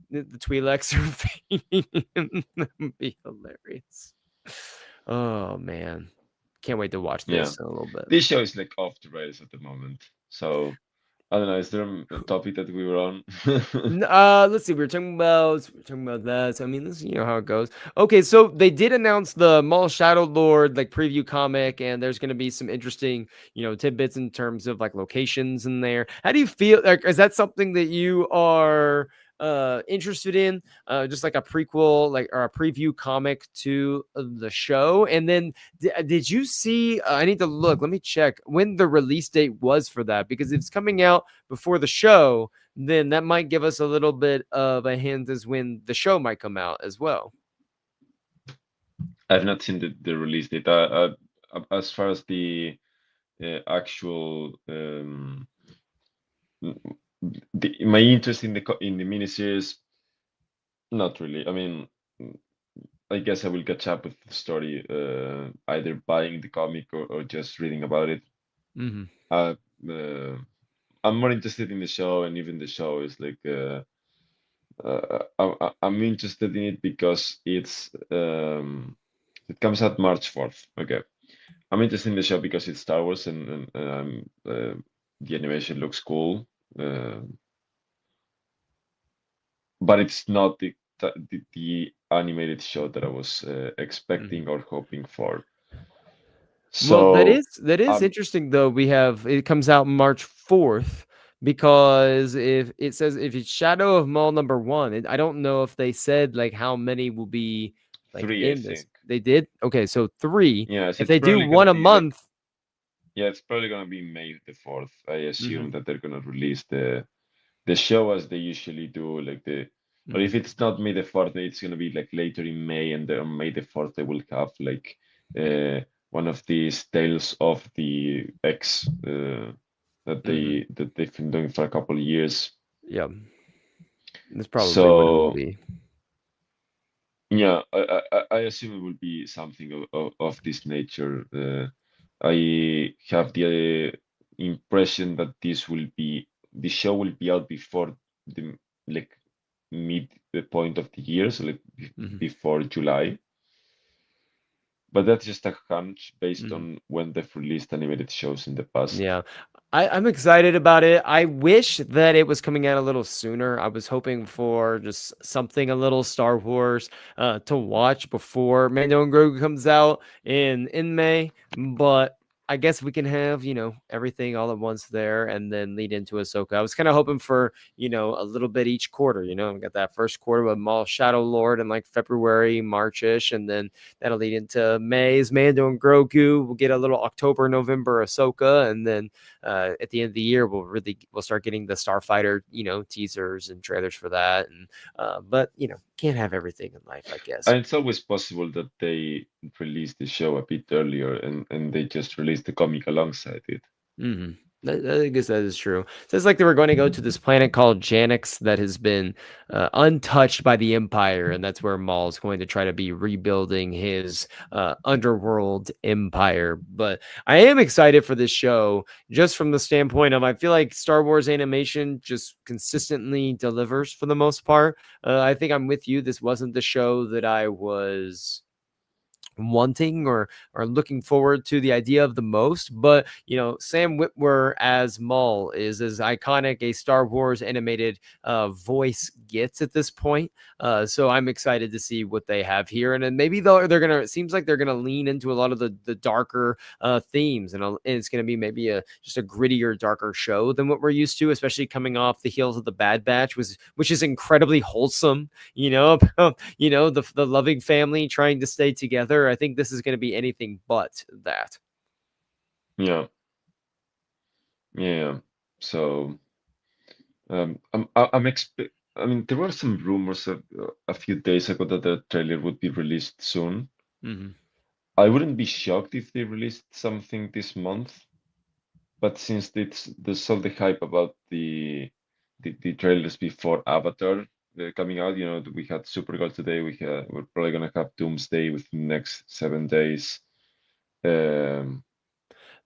the Twi'leks are feeding him. That'd be hilarious. Oh man, can't wait to watch Yeah, this in a little bit. this show is like off the rails at the moment. So I don't know. Is there a topic that we were on? Let's see. We are talking about that. So, I mean, this is how it goes. Okay, so they did announce the Maul Shadow Lord like preview comic, and there's going to be some interesting tidbits in terms of like locations in there. How do you feel? Like, is that something that you are interested in? Just like a prequel, like or a preview comic to the show, and then did you see? I need to look. Let me check when the release date was for that because it's coming out before the show, then that might give us a little bit of a hint as when the show might come out as well. I've not seen the release date. As far as the actual my interest in the miniseries, not really. I mean, I guess I will catch up with the story, either buying the comic or just reading about it. Mm-hmm. Uh, uh, I'm more interested in the show, and even the show is like I'm interested in it because it comes out March 4th. Okay, I'm interested in the show because it's Star Wars and the animation looks cool, uh, but it's not the animated show that I was Mm-hmm. expecting or hoping for. Well, that So is that is um, interesting though. We have it comes out March 4th because if it says if it's Shadow of Maul number 1, I don't know if they said like how many will be like 3, I in this. think. They did? Okay, so 3. Yes, If it's they do probably gonna one a be like, month, yeah, it's probably gonna be May the 4th. I mm-hmm, assume that they're gonna release the show as they usually do, like or mm-hmm, if it's not May the 4th, it's gonna be like later in May, and on May the 4th they will have like uh, one of these Tales of the X mm-hmm. that they've been doing for a couple of years. Yeah, that's probably what it will So be. yeah, I assume it will be something of this nature. I have the impression that the show will be out before the like mid the point of the year, so like Mm-hmm. before July. But that's just a hunch based Mm-hmm. on when they've released animated shows in the past. Yeah. I'm excited about it. I wish that it was coming out a little sooner. I was hoping for just something a little Star Wars to watch before Mando and Grogu comes out in May. But I guess we can have, everything all at once there and then lead into Ahsoka. I was kind of hoping for, a little bit each quarter. We got that first quarter with Maul Shadow Lord in like February, March-ish, and then that'll lead into May's Mando and Grogu. We'll get a little October, November Ahsoka, and then at the end of the year we'll start getting the Starfighter teasers and trailers for that. And but can't have everything in life, I guess. And it's always possible that they release the show a bit earlier and they just release the comic alongside it. Mm-hmm. I guess that is true. So it's like they were going to go to this planet called Janix that has been untouched by the Empire, and that's where Maul's going to try to be rebuilding his underworld empire. But I am excited for this show just from the standpoint of I feel like Star Wars animation just consistently delivers for the most part. I think I'm with you. This wasn't the show that I was wanting or looking forward to the idea of the most, but Sam Witwer as Maul is as iconic a Star Wars animated voice gets at this point. So I'm excited to see what they have here, and then maybe they're gonna, it seems like they're gonna lean into a lot of the darker themes, and it's gonna be maybe a just a grittier, darker show than what we're used to, especially coming off the heels of the Bad Batch, which is incredibly wholesome, the loving family trying to stay together. I think this is going to be anything but that. Yeah, yeah. So I'm expect. I mean, there were some rumors a few days ago that the trailer would be released soon. Mm-hmm. I wouldn't be shocked if they released something this month, but since there's all the hype about the trailers before Avatar coming out, we had Supergirl today. We're probably gonna have Doomsday within the next 7 days. Um,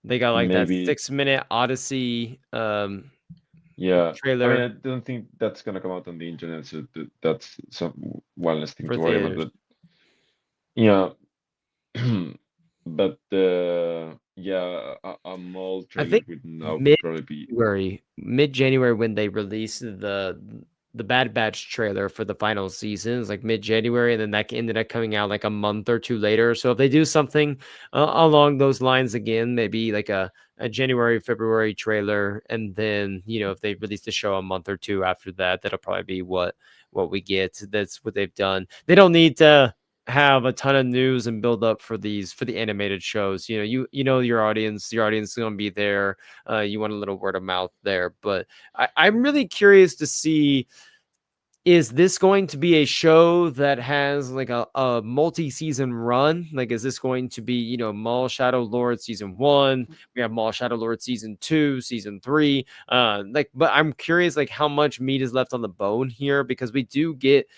They got like that maybe 6 minute Odyssey Yeah, I mean, trailer I don't think that's gonna come out on the internet, so that's some one less thing for to worry about. theaters. But yeah, But yeah, a mall I trailer think would now mid probably be. mid January when they released the Bad Batch trailer for the final season. It's like mid January, and then that ended up coming out like a month or two later. So if they do something along those lines again, maybe like a January February trailer, and then if they release the show a month or two after that, that'll probably be what we get. That's what they've done. They don't need to have a ton of news and build up for the animated shows. You know your audience is going to be there. You want a little word of mouth there, but I'm really curious to see, is this going to be a show that has like a multi-season run? Like, is this going to be, Mall Shadow Lord season one? We have Mall Shadow Lord season two, season three. But I'm curious, like, how much meat is left on the bone here, because we do get,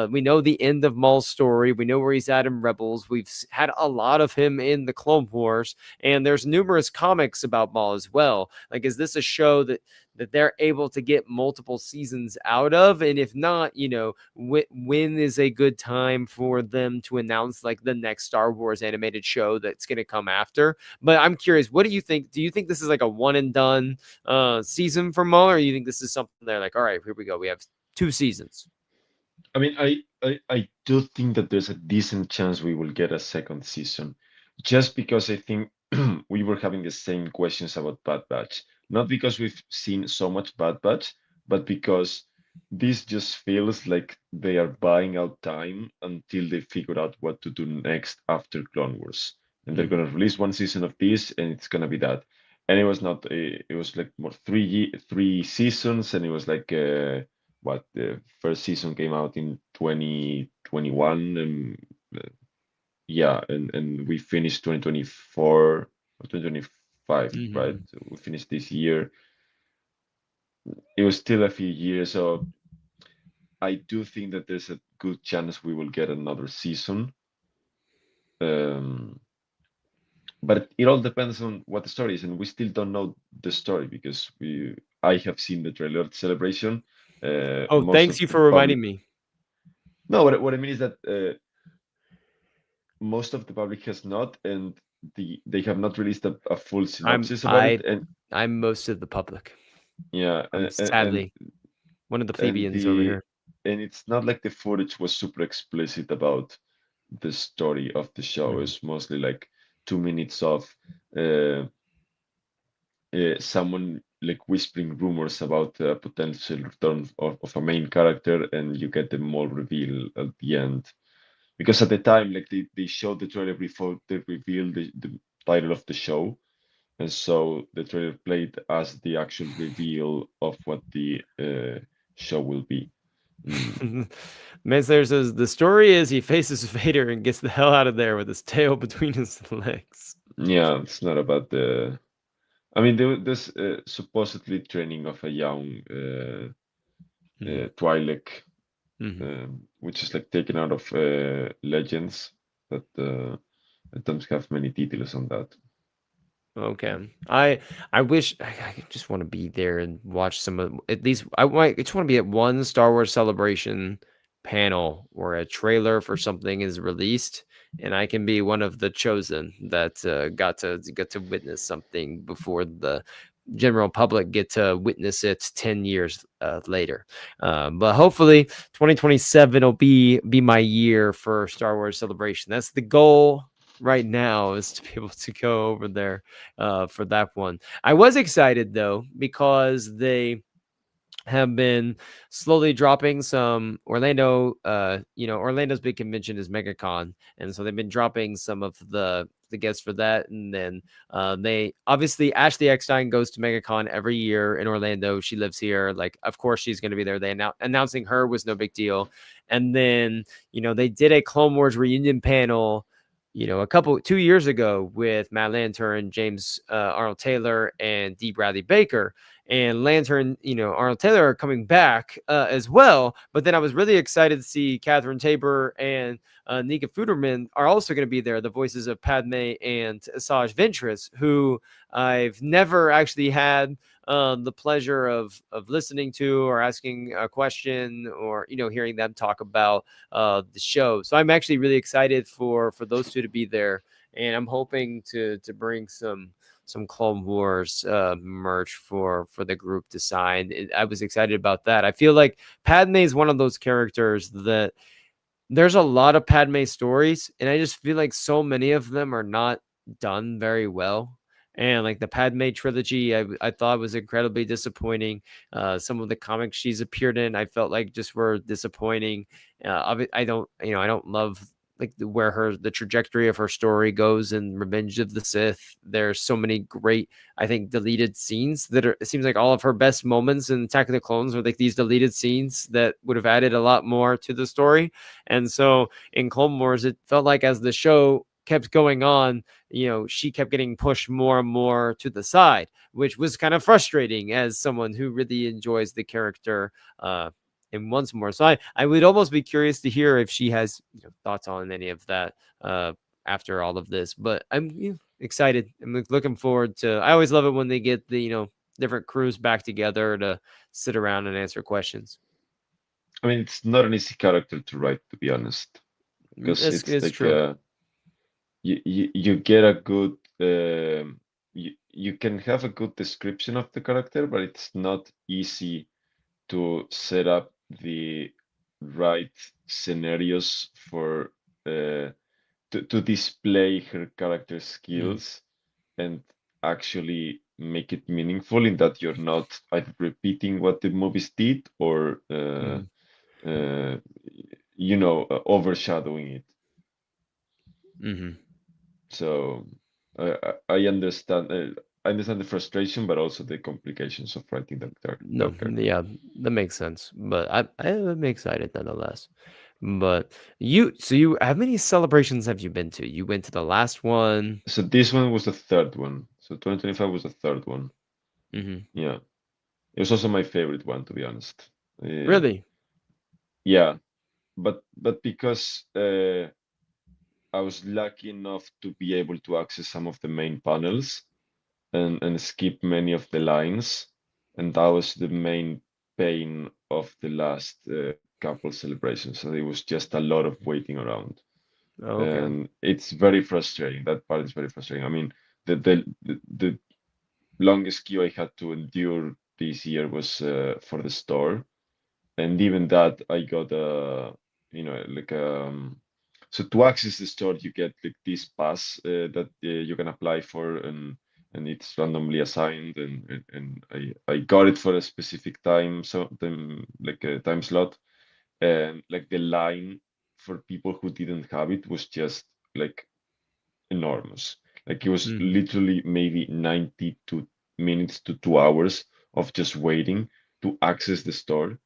we know the end of Maul's story. We know where he's at in Rebels. We've had a lot of him in the Clone Wars, and there's numerous comics about Maul as well. Like, is this a show that they're able to get multiple seasons out of? And if not, when is a good time for them to announce like the next Star Wars animated show that's going to come after? But I'm curious, what do you think? Do you think this is like a one and done season for Maul, or you think this is something they're like, all right, here we go, we have two seasons? I mean, I do think that there's a decent chance we will get a second season, just because I think we were having the same questions about Bad Batch. Not because we've seen so much Bad Batch, but because this just feels like they are buying out time until they figure out what to do next after Clone Wars. And they're Mm-hmm. gonna release one season of this, and it's gonna be that. And it was not it was like more three seasons, and it was like what the first season came out in 2021, and yeah, and we finished 2024 or 2025, right? Mm-hmm. So we finished this year. It was still a few years, so I do think that there's a good chance we will get another season. Um, but it all depends on what the story is, and we still don't know the story because I have seen the trailer of the celebration. Oh, Most thanks of you the for reminding public, me. no, what I mean is that most of the public has not, and they have not released a full i'm synopsis about it. i And I'm most of the public. yeah, I'm sadly one of the and plebeians over the here. and it's not like the footage was super explicit about the story of the show. Mhm. It's mostly like 2 minutes of uh, someone like whispering rumors about a potential return of a main character, and you get them all reveal at the end. Because at the time, like they showed the trailer before they revealed the title of the show, and so the trailer played as the actual reveal of what the show will be. Mm, Manslayer says the story is he faces Vader and gets the hell out of there with his tail between his legs. yeah, it's not about the. I mean, there's supposedly training of a young Mm-hmm. Twi'lek, Mm-hmm. which is like taken out of Legends, but I don't have many details on that. Okay. I wish I just want to be there and watch some of, at least I just want to be at one Star Wars Celebration panel where a trailer for something is released, and I can be one of the chosen that got to witness something before the general public get to witness it 10 years later. But hopefully 2027 will be my year for Star Wars Celebration. That's the goal right now, is to be able to go over there for that one. I was excited though because they have been slowly dropping some Orlando's big convention is MegaCon, and so they've been dropping some of the guests for that. And then they obviously, Ashley Eckstein goes to MegaCon every year in Orlando. She lives here, like of course she's going to be there. They announcing her was no big deal. And then they did a Clone Wars reunion panel a couple 2 years ago with Matt Lantern, James Arnold Taylor, and D. Bradley Baker. And Lantern, Arnold Taylor are coming back as well. But then I was really excited to see Catherine Tabor and Nika Futerman are also going to be there, the voices of Padme and Asajj Ventress, who I've never actually had the pleasure of listening to or asking a question, or hearing them talk about the show. So I'm actually really excited for those two to be there and I'm hoping to bring some Clone Wars merch for the group to sign. I was excited about that. I feel like Padme is one of those characters that there's a lot of Padme stories, and I just feel like so many of them are not done very well. And like the Padme trilogy, I thought was incredibly disappointing. Some of the comics she's appeared in, I felt like just were disappointing. I don't, I don't love like where the trajectory of her story goes in Revenge of the Sith. There's so many great, I think, deleted scenes that are. It seems like all of her best moments in Attack of the Clones were like these deleted scenes that would have added a lot more to the story. And so in Clone Wars, it felt like as the show kept going on, she kept getting pushed more and more to the side, which was kind of frustrating as someone who really enjoys the character. And once more, so I would almost be curious to hear if she has thoughts on any of that after all of this. But I'm excited. I'm looking forward to. I always love it when they get the different crews back together to sit around and answer questions. I mean, it's not an easy character to write, to be honest, because This it's is like true. you get a good you can have a good description of the character, but it's not easy to set up the right scenarios for to display her character Mm, skills and actually make it meaningful in that you're not either repeating what the movies did or mm, uh, overshadowing it. hmm. So I understand. I understand the frustration, but also the complications of writing No, that character. yeah, that makes sense. But I'm excited nonetheless. But how many celebrations have you been to? You went to the last one. So this one was the third one. So 2025 was the third one. Hmm. Yeah, it was also my favorite one, to be honest. Really? Yeah, but because I was lucky enough to be able to access some of the main panels and skip many of the lines, and that was the main pain of the last couple celebrations. So it was just a lot of waiting around, Oh, okay. and it's very frustrating. That part is very frustrating. I mean, the longest queue I had to endure this year was for the store, and even that I got like so to access the store you get like this pass that you can apply for, and it's randomly assigned, and I got it for a specific time, so like a time slot, and like the line for people who didn't have it was just like enormous. Like it was Hmm. literally maybe 92 minutes to 2 hours of just waiting to access the store,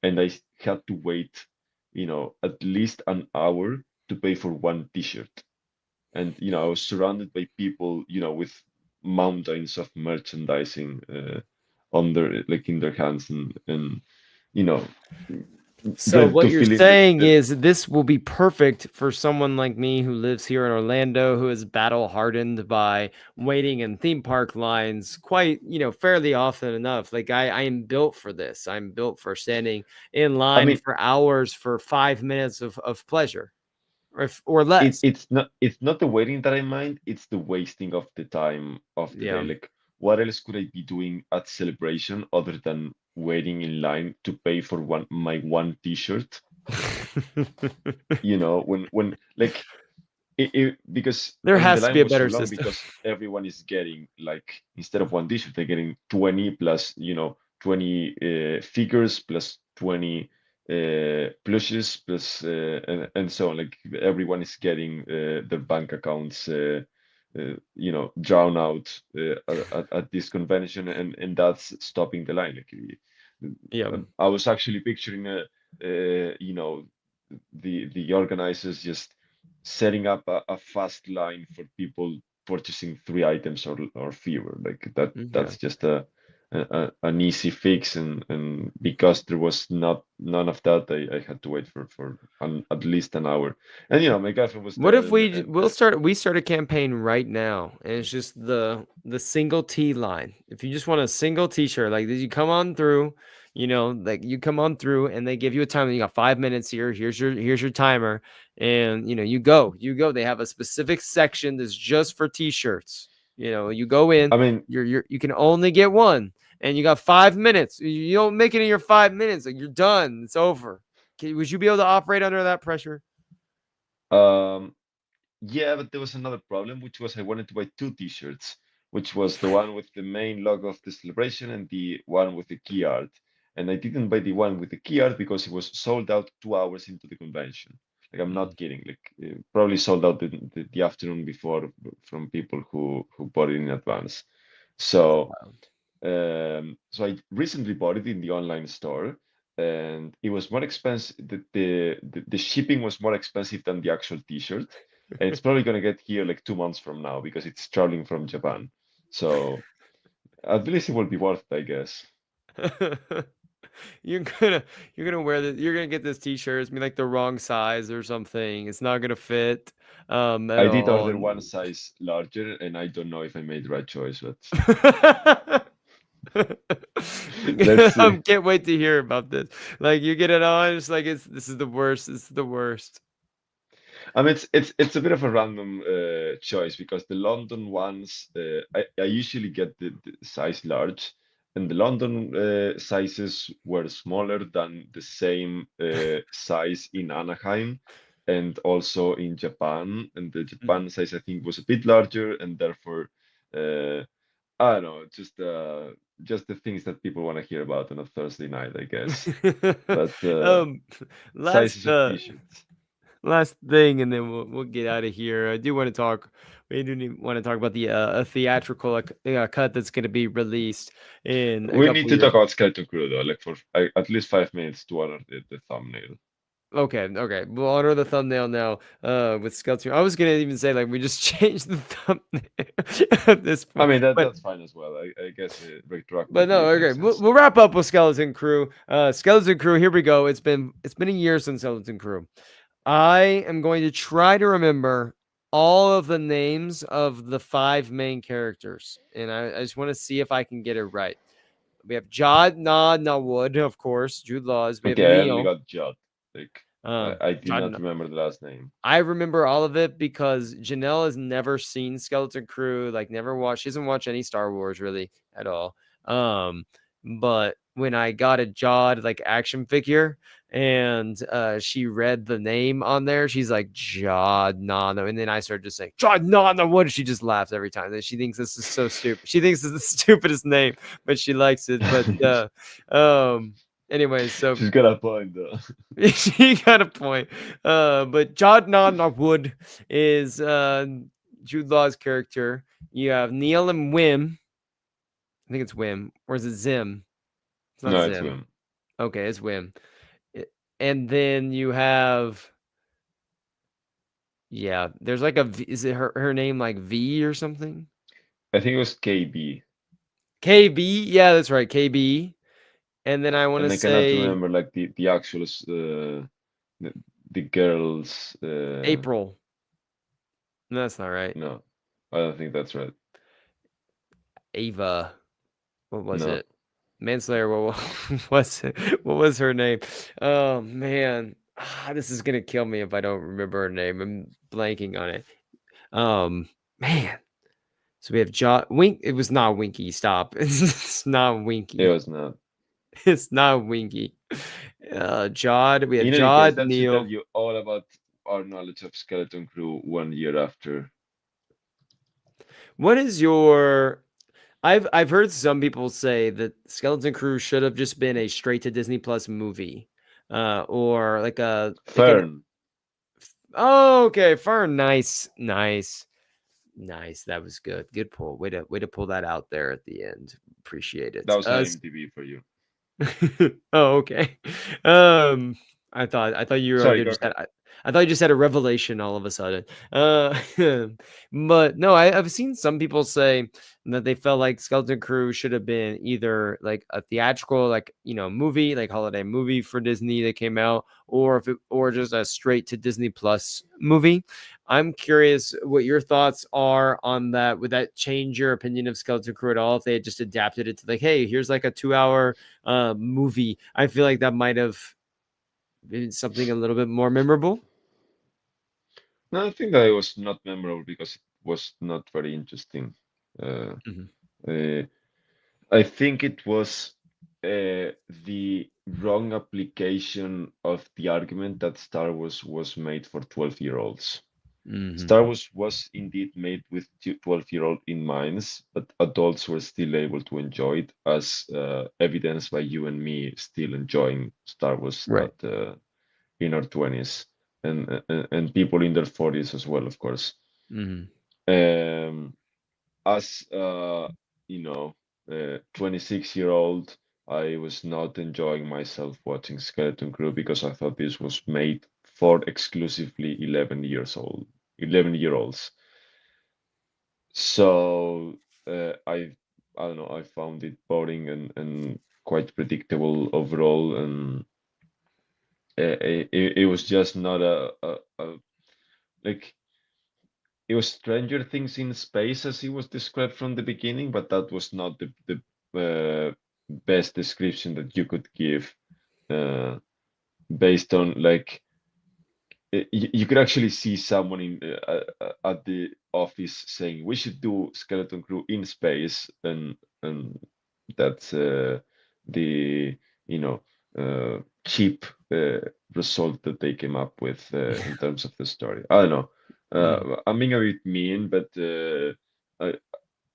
and I had to wait, at least an hour to pay for one t-shirt. And, I was surrounded by people, with mountains of merchandising like in their hands, and you know, So to what you're fill in saying the is this will be perfect for someone like me who lives here in Orlando, who is battle hardened by waiting in theme park lines quite, fairly often enough. Like I am built for this. I'm built for standing in I line mean, for hours for 5 minutes of pleasure, or less. it's not the waiting that I mind, it's the wasting of the time of the day. Yeah. Like, what else could I be doing at celebration other than waiting in line to pay for my one t-shirt? When like because There and the has to be line a was so better long system. because everyone is getting, like, instead of one t-shirt they're getting 20 plus 20 figures plus 20 plushes plus and so on. Like everyone is getting their bank accounts drawn out at this convention, and that's stopping the line. Like Yeah. I was actually picturing the organizers just setting up a fast line for people purchasing 3 items or fewer. Like Okay. that's just an easy fix, and because there was none of that, I had to wait for at least an hour. And my girlfriend was What there, if and, we and we start a campaign right now and it's just the single T line. If you just want a single t-shirt, like you come on through, Like you come on through and they give you a time. You got 5 minutes here. Here's your timer, and you go. They have a specific section that's just for t-shirts. You go in. I mean, You can only get one, and you got 5 minutes. You don't make it in your 5 minutes. Like you're done. It's over. Would you be able to operate under that pressure? um, yeah, but there was another problem, which was I wanted to buy two t-shirts, which was the one with the main logo of the celebration and the one with the key art. And I didn't buy the one with the key art because it was sold out 2 hours into the convention. Like I'm Mm, not kidding. Like probably sold out the afternoon before from people who bought it in advance. that's So wild. so I recently bought it in the online store, and it was more expensive. The shipping was more expensive than the actual T-shirt, and it's probably gonna get here like 2 months from now because it's traveling from Japan. So at least it will be worth it, I guess. You're gonna you're gonna wear this. You're gonna get this t-shirt. It's gonna be like the wrong size or something. It's not gonna fit at I did all. order one size larger, and I don't know if I made the right choice, but let's I see. can't wait to hear about this. Like you get it on, it's like this is the worst. This is the worst. I mean, it's a bit of a random choice because the London ones, I usually get the size large, and the London sizes were smaller than the same size in Anaheim and also in Japan. And the Japan size, I think, was a bit larger, and therefore, uh, I don't know, just the things that people want to hear about on a Thursday night, I guess. But um, last sizes of t-shirts. last thing, and then we'll get out of here. I do want to talk. We do want to talk about the a theatrical cut that's going to be released in a We couple need to years. talk about Skeleton Crew though, like for at least 5 minutes to honor the thumbnail. Okay, okay. We'll honor the thumbnail now. With Skeleton. I was gonna even say like we just changed the thumbnail at this I point, mean but that's fine as well. I guess But retroactively no, it okay. makes We'll, sense. we'll wrap up with Skeleton Crew. Skeleton Crew. Here we go. It's been a year since Skeleton Crew. I am going to try to remember all of the names of the five main characters, and I just want to see if I can get it right. We have Jod Nod Nawood, of course, Jude Laws. We have Okay, I only Neil. got Judd. Like I did Jod not remember the last name. I remember all of it because Janelle has never seen Skeleton Crew, like never watched. She doesn't watch any Star Wars really at all. Um, but when I got a Jod like action figure and she read the name on there, she's like Jod Nana, and then I started just saying Jod Nana. What? She just laughs every time. And she thinks this is so stupid. She thinks it's the stupidest name, but she likes it. But um, anyways, so She's got a point though. she got a point. But Jodnon Wood is Jude Law's character. You have Neil and Wim. I think it's Wim. Or is it Zim? It's not No, it's Zim. him. Okay, it's Wim. And then you have, yeah, there's like a V. Is it her name like V or something? I think it was KB, KB. Yeah, that's right. KB. And then I want to and I cannot say remember like the actual the, the girls. April. No, that's not right. No, I don't think that's right. Ava. What was No, it? Manslayer. What was her name? Oh man, this is gonna kill me if I don't remember her name. I'm blanking on it. Man. So we have John Wink. It was not Winky. Stop. It's not it Winky. was not. It's not Winky. Jod. We have In any case, Jod that should tell Neil. you all about our knowledge of Skeleton Crew 1 year after. What is your? I've heard some people say that Skeleton Crew should have just been a straight to Disney Plus movie, or like an. Fern, Oh, okay, Fern. Nice, nice, nice. That was good. Good pull. Way to pull that out there at the end. Appreciate that it. was IMDb for you. Oh, okay. Um. I thought you Sorry, either go just ahead. I thought you just had a revelation all of a sudden. Uh, but no, I've seen some people say that they felt like Skeleton Crew should have been either like a theatrical, like movie, like holiday movie for Disney that came out, or if it, or just a straight to Disney Plus movie. I'm curious what your thoughts are on that. Would that change your opinion of Skeleton Crew at all if they had just adapted it to like, hey, here's like a 2 hour movie? I feel like that might have maybe something a little bit more memorable. No, I think that it was not memorable because it was not very interesting. Uh, Mhm. uh, I think it was the wrong application of the argument that Star Wars was made for 12-year-olds. Mhm. Star Wars was indeed made with 12-year-old in minds, but adults were still able to enjoy it, as evidenced by you and me still enjoying Star Wars Right. at in our 20s, and people in their 40s as well, of course. Mhm. Um, as you know, 26-year-old, I was not enjoying myself watching Skeleton Crew because I thought this was made for exclusively 11-year-olds. So I don't know, I found it boring and quite predictable overall, and it was just not a like it was Stranger Things in space as it was described from the beginning, but that was not the best description that you could give uh, based on like you could actually see someone at the office saying we should do Skeleton Crew in space, and that's the you know cheap uh, result that they came up with in terms of the story. I don't know. Mhm. I'm being a bit mean, but I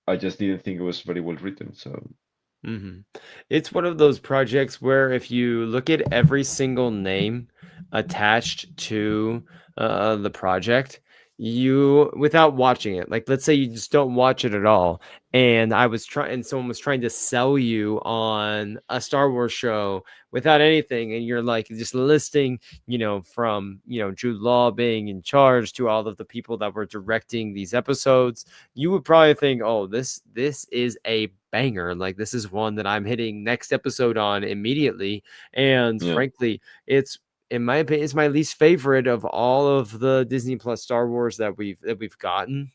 I just didn't think it was very well written. So Mhm. It's one of those projects where if you look at every single name attached to the project, you without watching it, like let's say you just don't watch it at all, and I was trying, and someone was trying to sell you on a Star Wars show without anything, and you're like just listing, from Jude Law being in charge to all of the people that were directing these episodes, you would probably think, "Oh, this is a banger. Like this is one that I'm hitting next episode on immediately." And yeah. frankly, it's in my opinion, it's my least favorite of all of the Disney Plus Star Wars that we've gotten.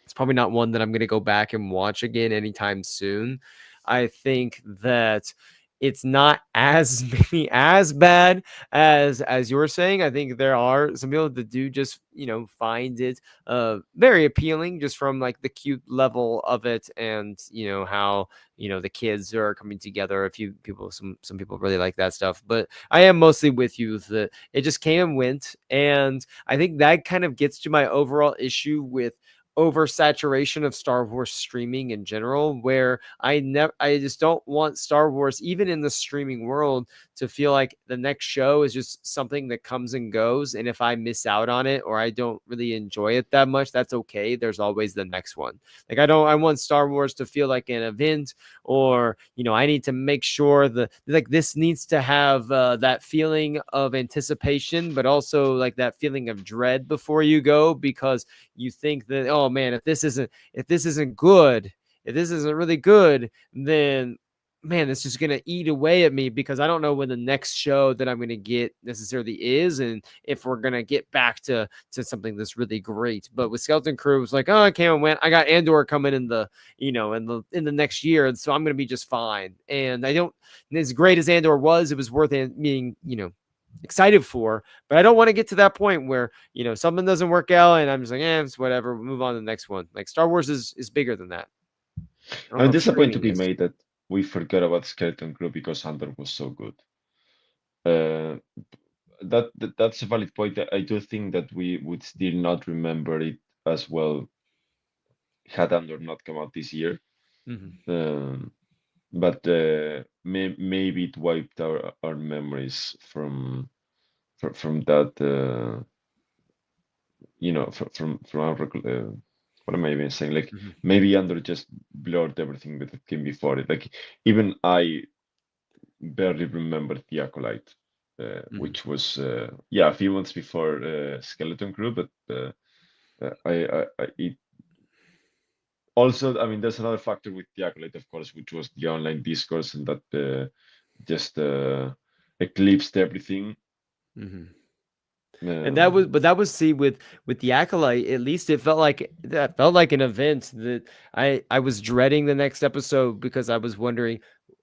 It's probably not one that I'm going to go back and watch again anytime soon. I think that it's not as maybe as bad as you were saying. I think there are some people that do just find it very appealing just from like the cute level of it, and how the kids are coming together. A few people, some people really like that stuff, but I am mostly with you that it just came and went, and I think that kind of gets to my overall issue with oversaturation of Star Wars streaming in general, where I just don't want Star Wars even in the streaming world to feel like the next show is just something that comes and goes, and if I miss out on it or I don't really enjoy it that much, that's okay. There's always the next one. Like I want Star Wars to feel like an event, or I need to make sure that like this needs to have that feeling of anticipation, but also like that feeling of dread before you go, because you think that, oh man, if this isn't good, if this isn't really good, then man, it's just gonna eat away at me because I don't know when the next show that I'm gonna get necessarily is, and if we're gonna get back to something that's really great. But with Skeleton Crew, it was like, oh, I can't win. I got Andor coming in the next year, and so I'm gonna be just fine. And I don't, as great as Andor was, it was worth it being excited for, but I don't want to get to that point where something doesn't work out and I'm just like, it's whatever, we'll move on to the next one. Like Star Wars is bigger than that. I don't I know mean, if there's a point to streaming be is. made that we forgot about Skeleton Crew because Andor was so good. Uh, that's a valid point. I do think that we would still not remember it as well had Andor not come out this year. Mm-hmm. Um, but maybe it wiped our memories from that. From our what am I even saying? Like Mm-hmm. maybe Andor just blurred everything that came before it. Like even I barely remember the Acolyte. Mhm. which was yeah, a few months before Skeleton Crew, but it also, I mean, there's another factor with the Acolyte, of course, which was the online discourse, and that just eclipsed everything. Mhm. And that was, Um, but that was see with the acolyte. At least it felt like that felt like an event that I was dreading the next episode because I was wondering,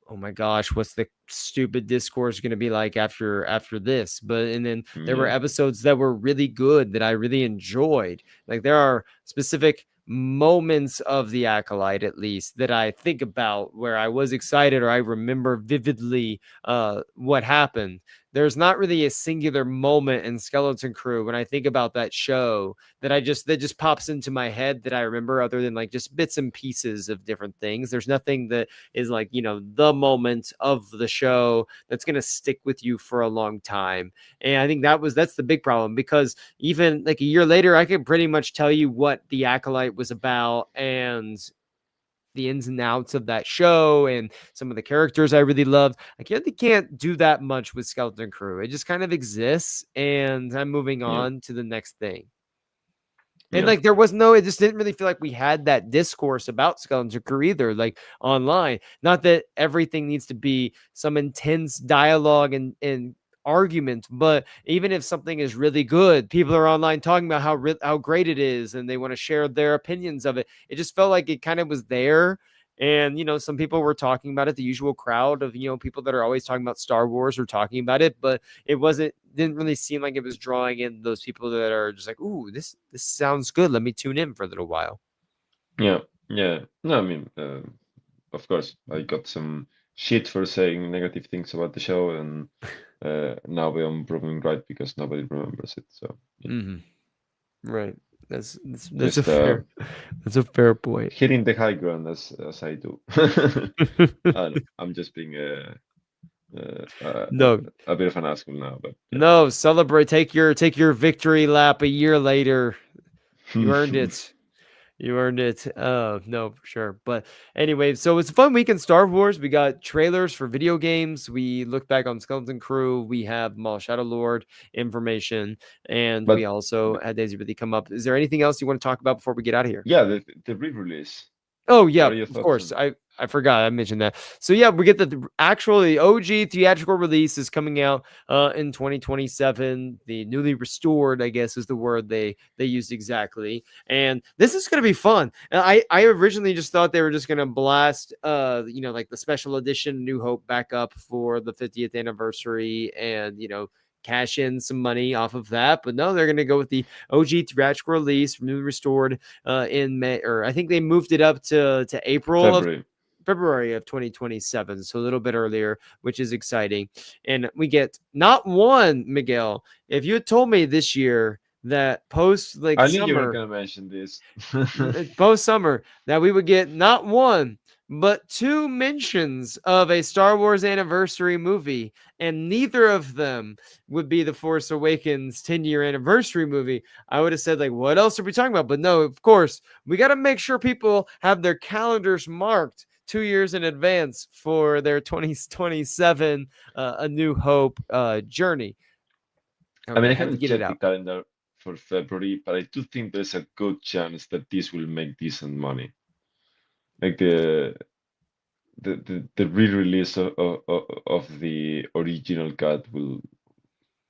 oh my gosh, what's the stupid discourse going to be like after this? But and then there were yeah, episodes that were really good that I really enjoyed. Like there are specific moments of the acolyte at least that I think about where I was excited or I remember vividly what happened. There's not really a singular moment in Skeleton Crew when I think about that show that just pops into my head that I remember other than like just bits and pieces of different things. There's nothing that is like, the moment of the show that's going to stick with you for a long time. And I think that's the big problem because even like a year later I could pretty much tell you what The Acolyte was about and the ins and outs of that show and some of the characters I really loved. I can't do that much with Skeleton Crew. It just kind of exists, and I'm moving yeah, on to the next thing. And yeah, like there was no, it just didn't really feel like we had that discourse about Skeleton Crew either, like online. Not that everything needs to be some intense dialogue and argument, but even if something is really good, people are online talking about how great it is, and they want to share their opinions of it. It just felt like it kind of was there. And some people were talking about it. The usual crowd of people that are always talking about Star Wars were talking about it, but it didn't really seem like it was drawing in those people that are just like, ooh, this sounds good. Let me tune in for a little while. yeah, yeah. No, I mean, of course, I got some shit for saying negative things about the show, and now I'm proving right because nobody remembers it. So, Hmm. Right. That's a just fair that's a fair point. hitting the high ground as I do. I know, I'm just being No, a bit of an asshole now, but no, celebrate. Take your victory lap a year later. You earned yeah. it. You earned it. No, for sure. But anyway, so it's a fun week in Star Wars. We got trailers for video games. We look back on Skeleton Crew. We have Maul Shadow Lord information, and we But also had Daisy Ridley come up. Is there anything else you want to talk about before we get out of here? yeah, the re-release. Oh What yeah, are your of thoughts course. on? I forgot I mentioned that. So yeah, we get the OG theatrical release is coming out in 2027. The newly restored, I guess, is the word they used exactly. And this is going to be fun. And I originally just thought they were just going to blast like the special edition New Hope back up for the 50th anniversary and cash in some money off of that. But no, they're going to go with the OG theatrical release, newly restored in May, or I think they moved it up to April of February. February of 2027, so a little bit earlier, which is exciting. And we get not one, Miguel. If you had told me this year that post like I knew you were summer, gonna mention this. post summer, that we would get not one but two mentions of a Star Wars anniversary movie, and neither of them would be the Force Awakens 10-year anniversary movie. I would have said, like, what else are we talking about? But no, of course, we got to make sure people have their calendars marked 2 years in advance for their 2027 A New Hope journey. I mean, I Had to haven't get it checked the out. calendar for February, but I do think there's a good chance that this will make decent money. Like the re-release of the original cut will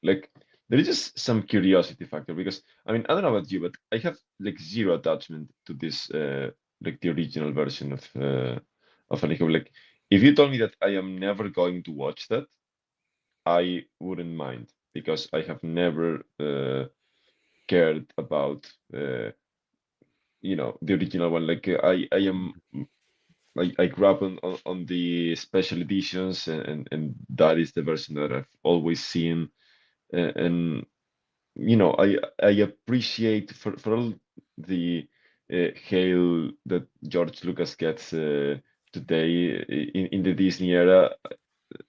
like there is just some curiosity factor because I mean I don't know about you, but I have like zero attachment to this like the original version of Aniko. Like if you told me that I am never going to watch that, I wouldn't mind because I have never cared about the original one. Like I am I grew up on the special editions and that is the version that I've always seen and I appreciate for all the hail that George Lucas gets today in the Disney era,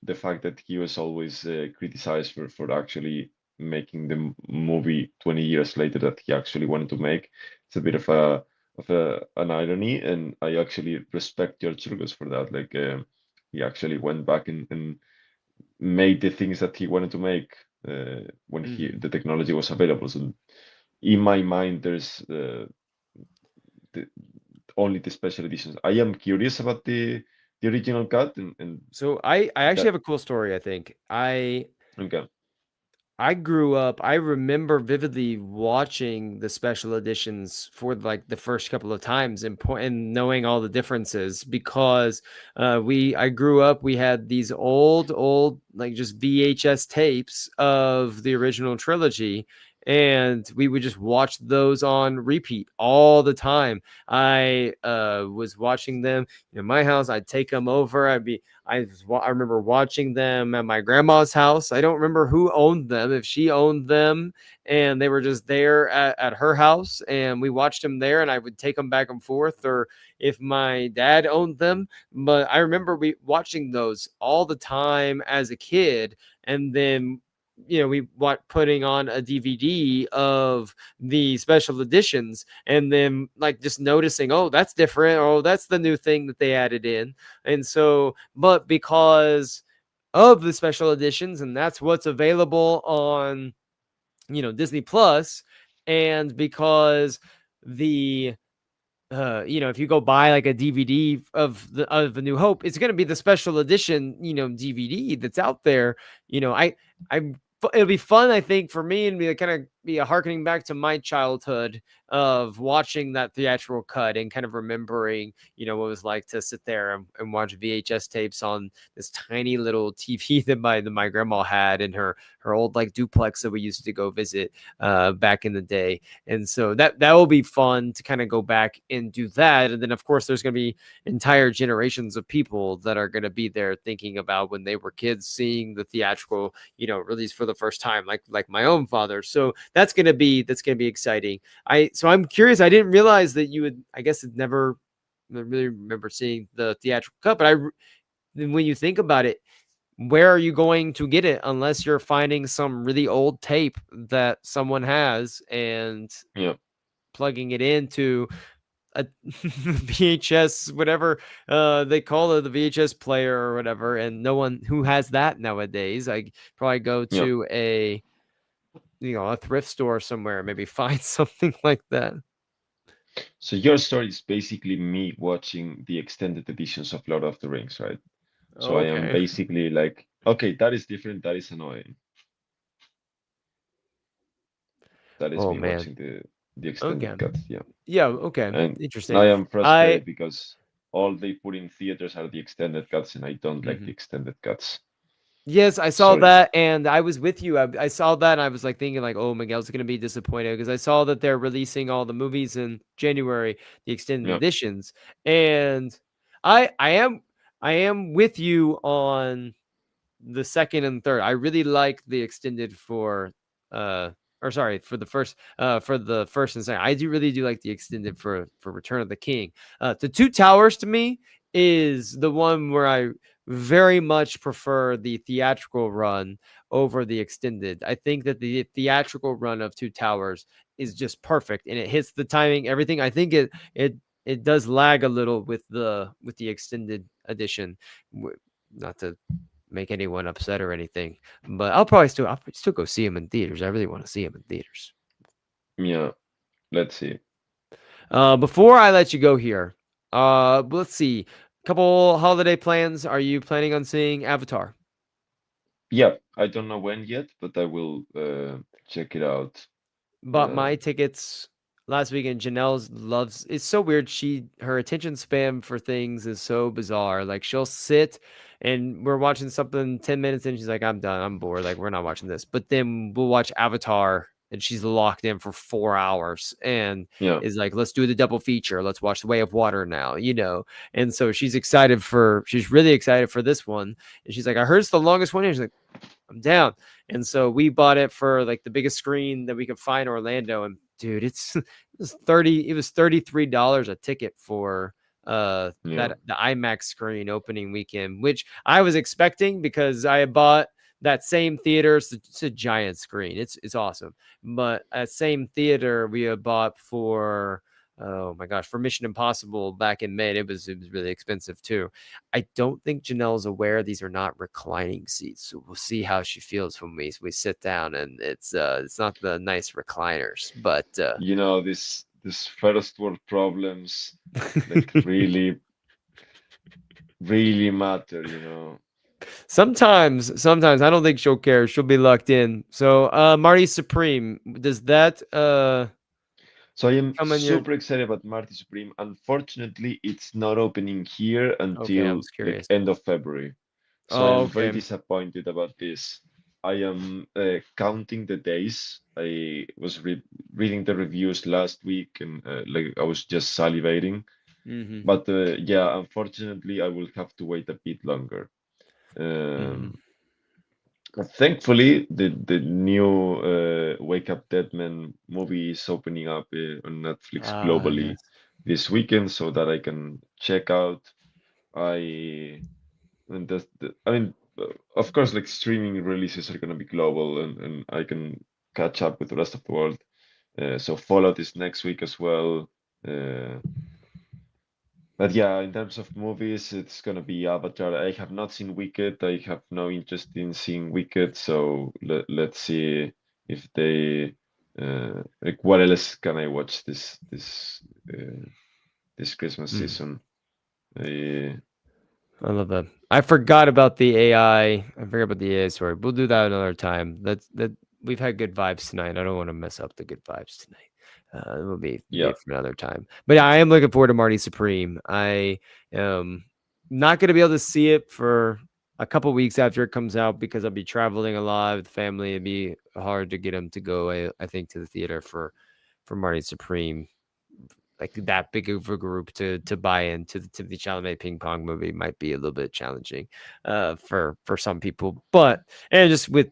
the fact that he was always criticized for actually making the movie 20 years later that he actually wanted to make. It's a bit of an irony, and I actually respect George Lucas for that. Like he actually went back and made the things that he wanted to make when Hmm. the technology was available. So in my mind, there's the, only the special editions. I am curious about the original cut and So I actually that have a cool story. I think okay. I grew up, I remember vividly watching the special editions for like the first couple of times and knowing all the differences because I grew up, we had these old like just VHS tapes of the original trilogy, and we would just watch those on repeat all the time. I was watching them in my house. I'd take them over. I remember watching them at my grandma's house. I don't remember who owned them, if she owned them, and they were just there at her house, and we watched them there, and I would take them back and forth, or if my dad owned them. But I remember we watching those all the time as a kid, and then we putting on a DVD of the special editions, and then like just noticing, oh, that's different, oh, that's the new thing that they added in. And so, but because of the special editions, and that's what's available on Disney Plus, and because the if you go buy like a DVD of the New Hope, it's going to be the special edition, DVD that's out there. I it'll be fun, I think, for me, and be kind of be a harkening back to my childhood of watching that theatrical cut and kind of remembering, what it was like to sit there and watch VHS tapes on this tiny little TV that my grandma had in her old like duplex that we used to go visit back in the day. And so that will be fun to kind of go back and do that. And then of course there's going to be entire generations of people that are going to be there thinking about when they were kids seeing the theatrical release for the first time, like my own father. So that's going to be exciting. I'm curious, I didn't realize that you would, I guess, had never really remember seeing the theatrical cut, but when you think about it, where are you going to get it unless you're finding some really old tape that someone has and Yeah. plugging it into a VHS, whatever they call it, the VHS player or whatever, and no one who has that nowadays. I probably go Yeah. to a thrift store somewhere, maybe find something like that. So your story is basically me watching the extended editions of Lord of the Rings, right? So I am Okay. basically like, okay, that is different. That is annoying. That is Oh me man. watching the Okay. extended cut. Yeah. Yeah. Okay. And Interesting. I am I frustrated because all they put in theaters are the extended cuts, and I don't like the Mhm. extended cuts. Yes, I saw Sorry. that, and I was with you. I saw that, and I was like thinking, like, oh, Miguel's gonna be disappointed because I saw that they're releasing all the movies in January, the extended Yeah. editions, and I am with you on the second and third. I really like the extended for uh or sorry, for the first and second. I do like the extended for Return of the King. The Two Towers to me is the one where I very much prefer the theatrical run over the extended. I think that the theatrical run of Two Towers is just perfect and it hits the timing, everything. I think it does lag a little with the extended edition. Not to make anyone upset or anything. But I'll still go see him in theaters. I really want to see him in theaters. Yeah. Let's see. Before I let you go here, let's see. Couple holiday plans. Are you planning on seeing Avatar? Yeah. I don't know when yet, but I will check it out. Bought Uh, my tickets last weekend. Janelle's loves it's so weird. Her attention span for things is so bizarre. Like she'll sit and we're watching something 10 minutes and she's like, I'm done. I'm bored. Like we're not watching this. But then we'll watch Avatar and she's locked in for 4 hours and yeah. is like, let's do the double feature. Let's watch The Way of Water now. And so she's really excited for this one. And she's like, I heard it's the longest one. And she's like, I'm down. And so we bought it for like the biggest screen that we could find in Orlando. And dude, it was $33 a ticket for Yeah. that the IMAX screen opening weekend, which I was expecting because I had bought that same theater. It's a giant screen. It's awesome. But that same theater we had bought for Oh my gosh, for Mission Impossible back in May, it was really expensive too. I don't think Janelle's aware these are not reclining seats, so we'll see how she feels when we sit down, and it's not the nice recliners, but This first world problems like really matter. sometimes I don't think she'll care. She'll be locked in. So Marty Supreme, does that So I am come on your super excited about Marty Supreme. Unfortunately, it's not opening here okay, I until was like curious. end of February. So I Oh, am very okay. disappointed about this. I am counting the days. I was reading the reviews last week and like I was just salivating. Mm-hmm. But yeah, unfortunately, I will have to wait a bit longer. Mm-hmm. Um, Thankfully, the new Wake Up Dead Men movie is opening up on Netflix Ah, globally yes. this weekend, so that I can check out. I and I mean, of course, like streaming releases are gonna be global, and I can catch up with the rest of the world. So Fallout is next week as well. Uh, but yeah, in terms of movies, it's gonna be Avatar. I have not seen Wicked. I have no interest in seeing Wicked, so let's see if they like what else can I watch this Christmas Mm. season. Uh, I love that. I forgot about the AI. I forgot about the AI story. We'll do that another time. That we've had good vibes tonight. I don't want to mess up the good vibes tonight. It will be yeah, for another time. But yeah, I am looking forward to Marty Supreme. I am not going to be able to see it for a couple weeks after it comes out because I'll be traveling a lot with the family. It'd be hard to get him to go. I think to the theater for Marty Supreme, like that big of a group to buy into the Timothy Chalamet ping pong movie might be a little bit challenging for some people. But and just with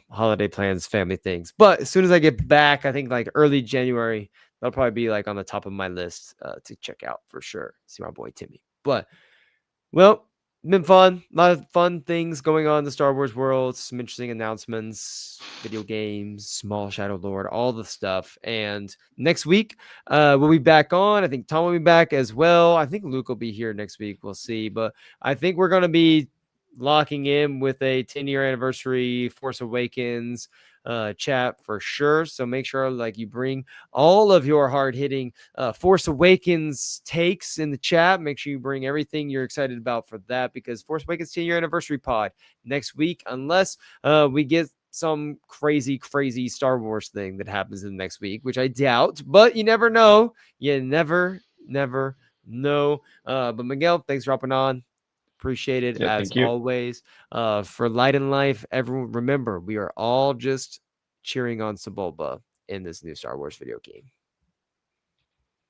holiday plans, family things. But as soon as I get back, I think like early January, that'll probably be like on the top of my list to check out for sure. See my boy Timmy. But well, been fun. A lot of fun things going on in the Star Wars world. Some interesting announcements, video games, Small Shadow Lord, all the stuff. And next week, we'll be back on. I think Tom will be back as well. I think Luke will be here next week. We'll see. But I think we're going to be locking in with a 10-year anniversary Force Awakens chat for sure. So make sure like you bring all of your hard hitting Force Awakens takes in the chat. Make sure you bring everything you're excited about for that because Force Awakens 10-year anniversary pod next week, unless we get some crazy Star Wars thing that happens in the next week, which I doubt, but you never know. You never know. But Miguel, thanks for hopping on. Appreciate it yeah. as Thank you. always. For Light and Life, everyone remember we are all just cheering on Sebulba in this new Star Wars video game.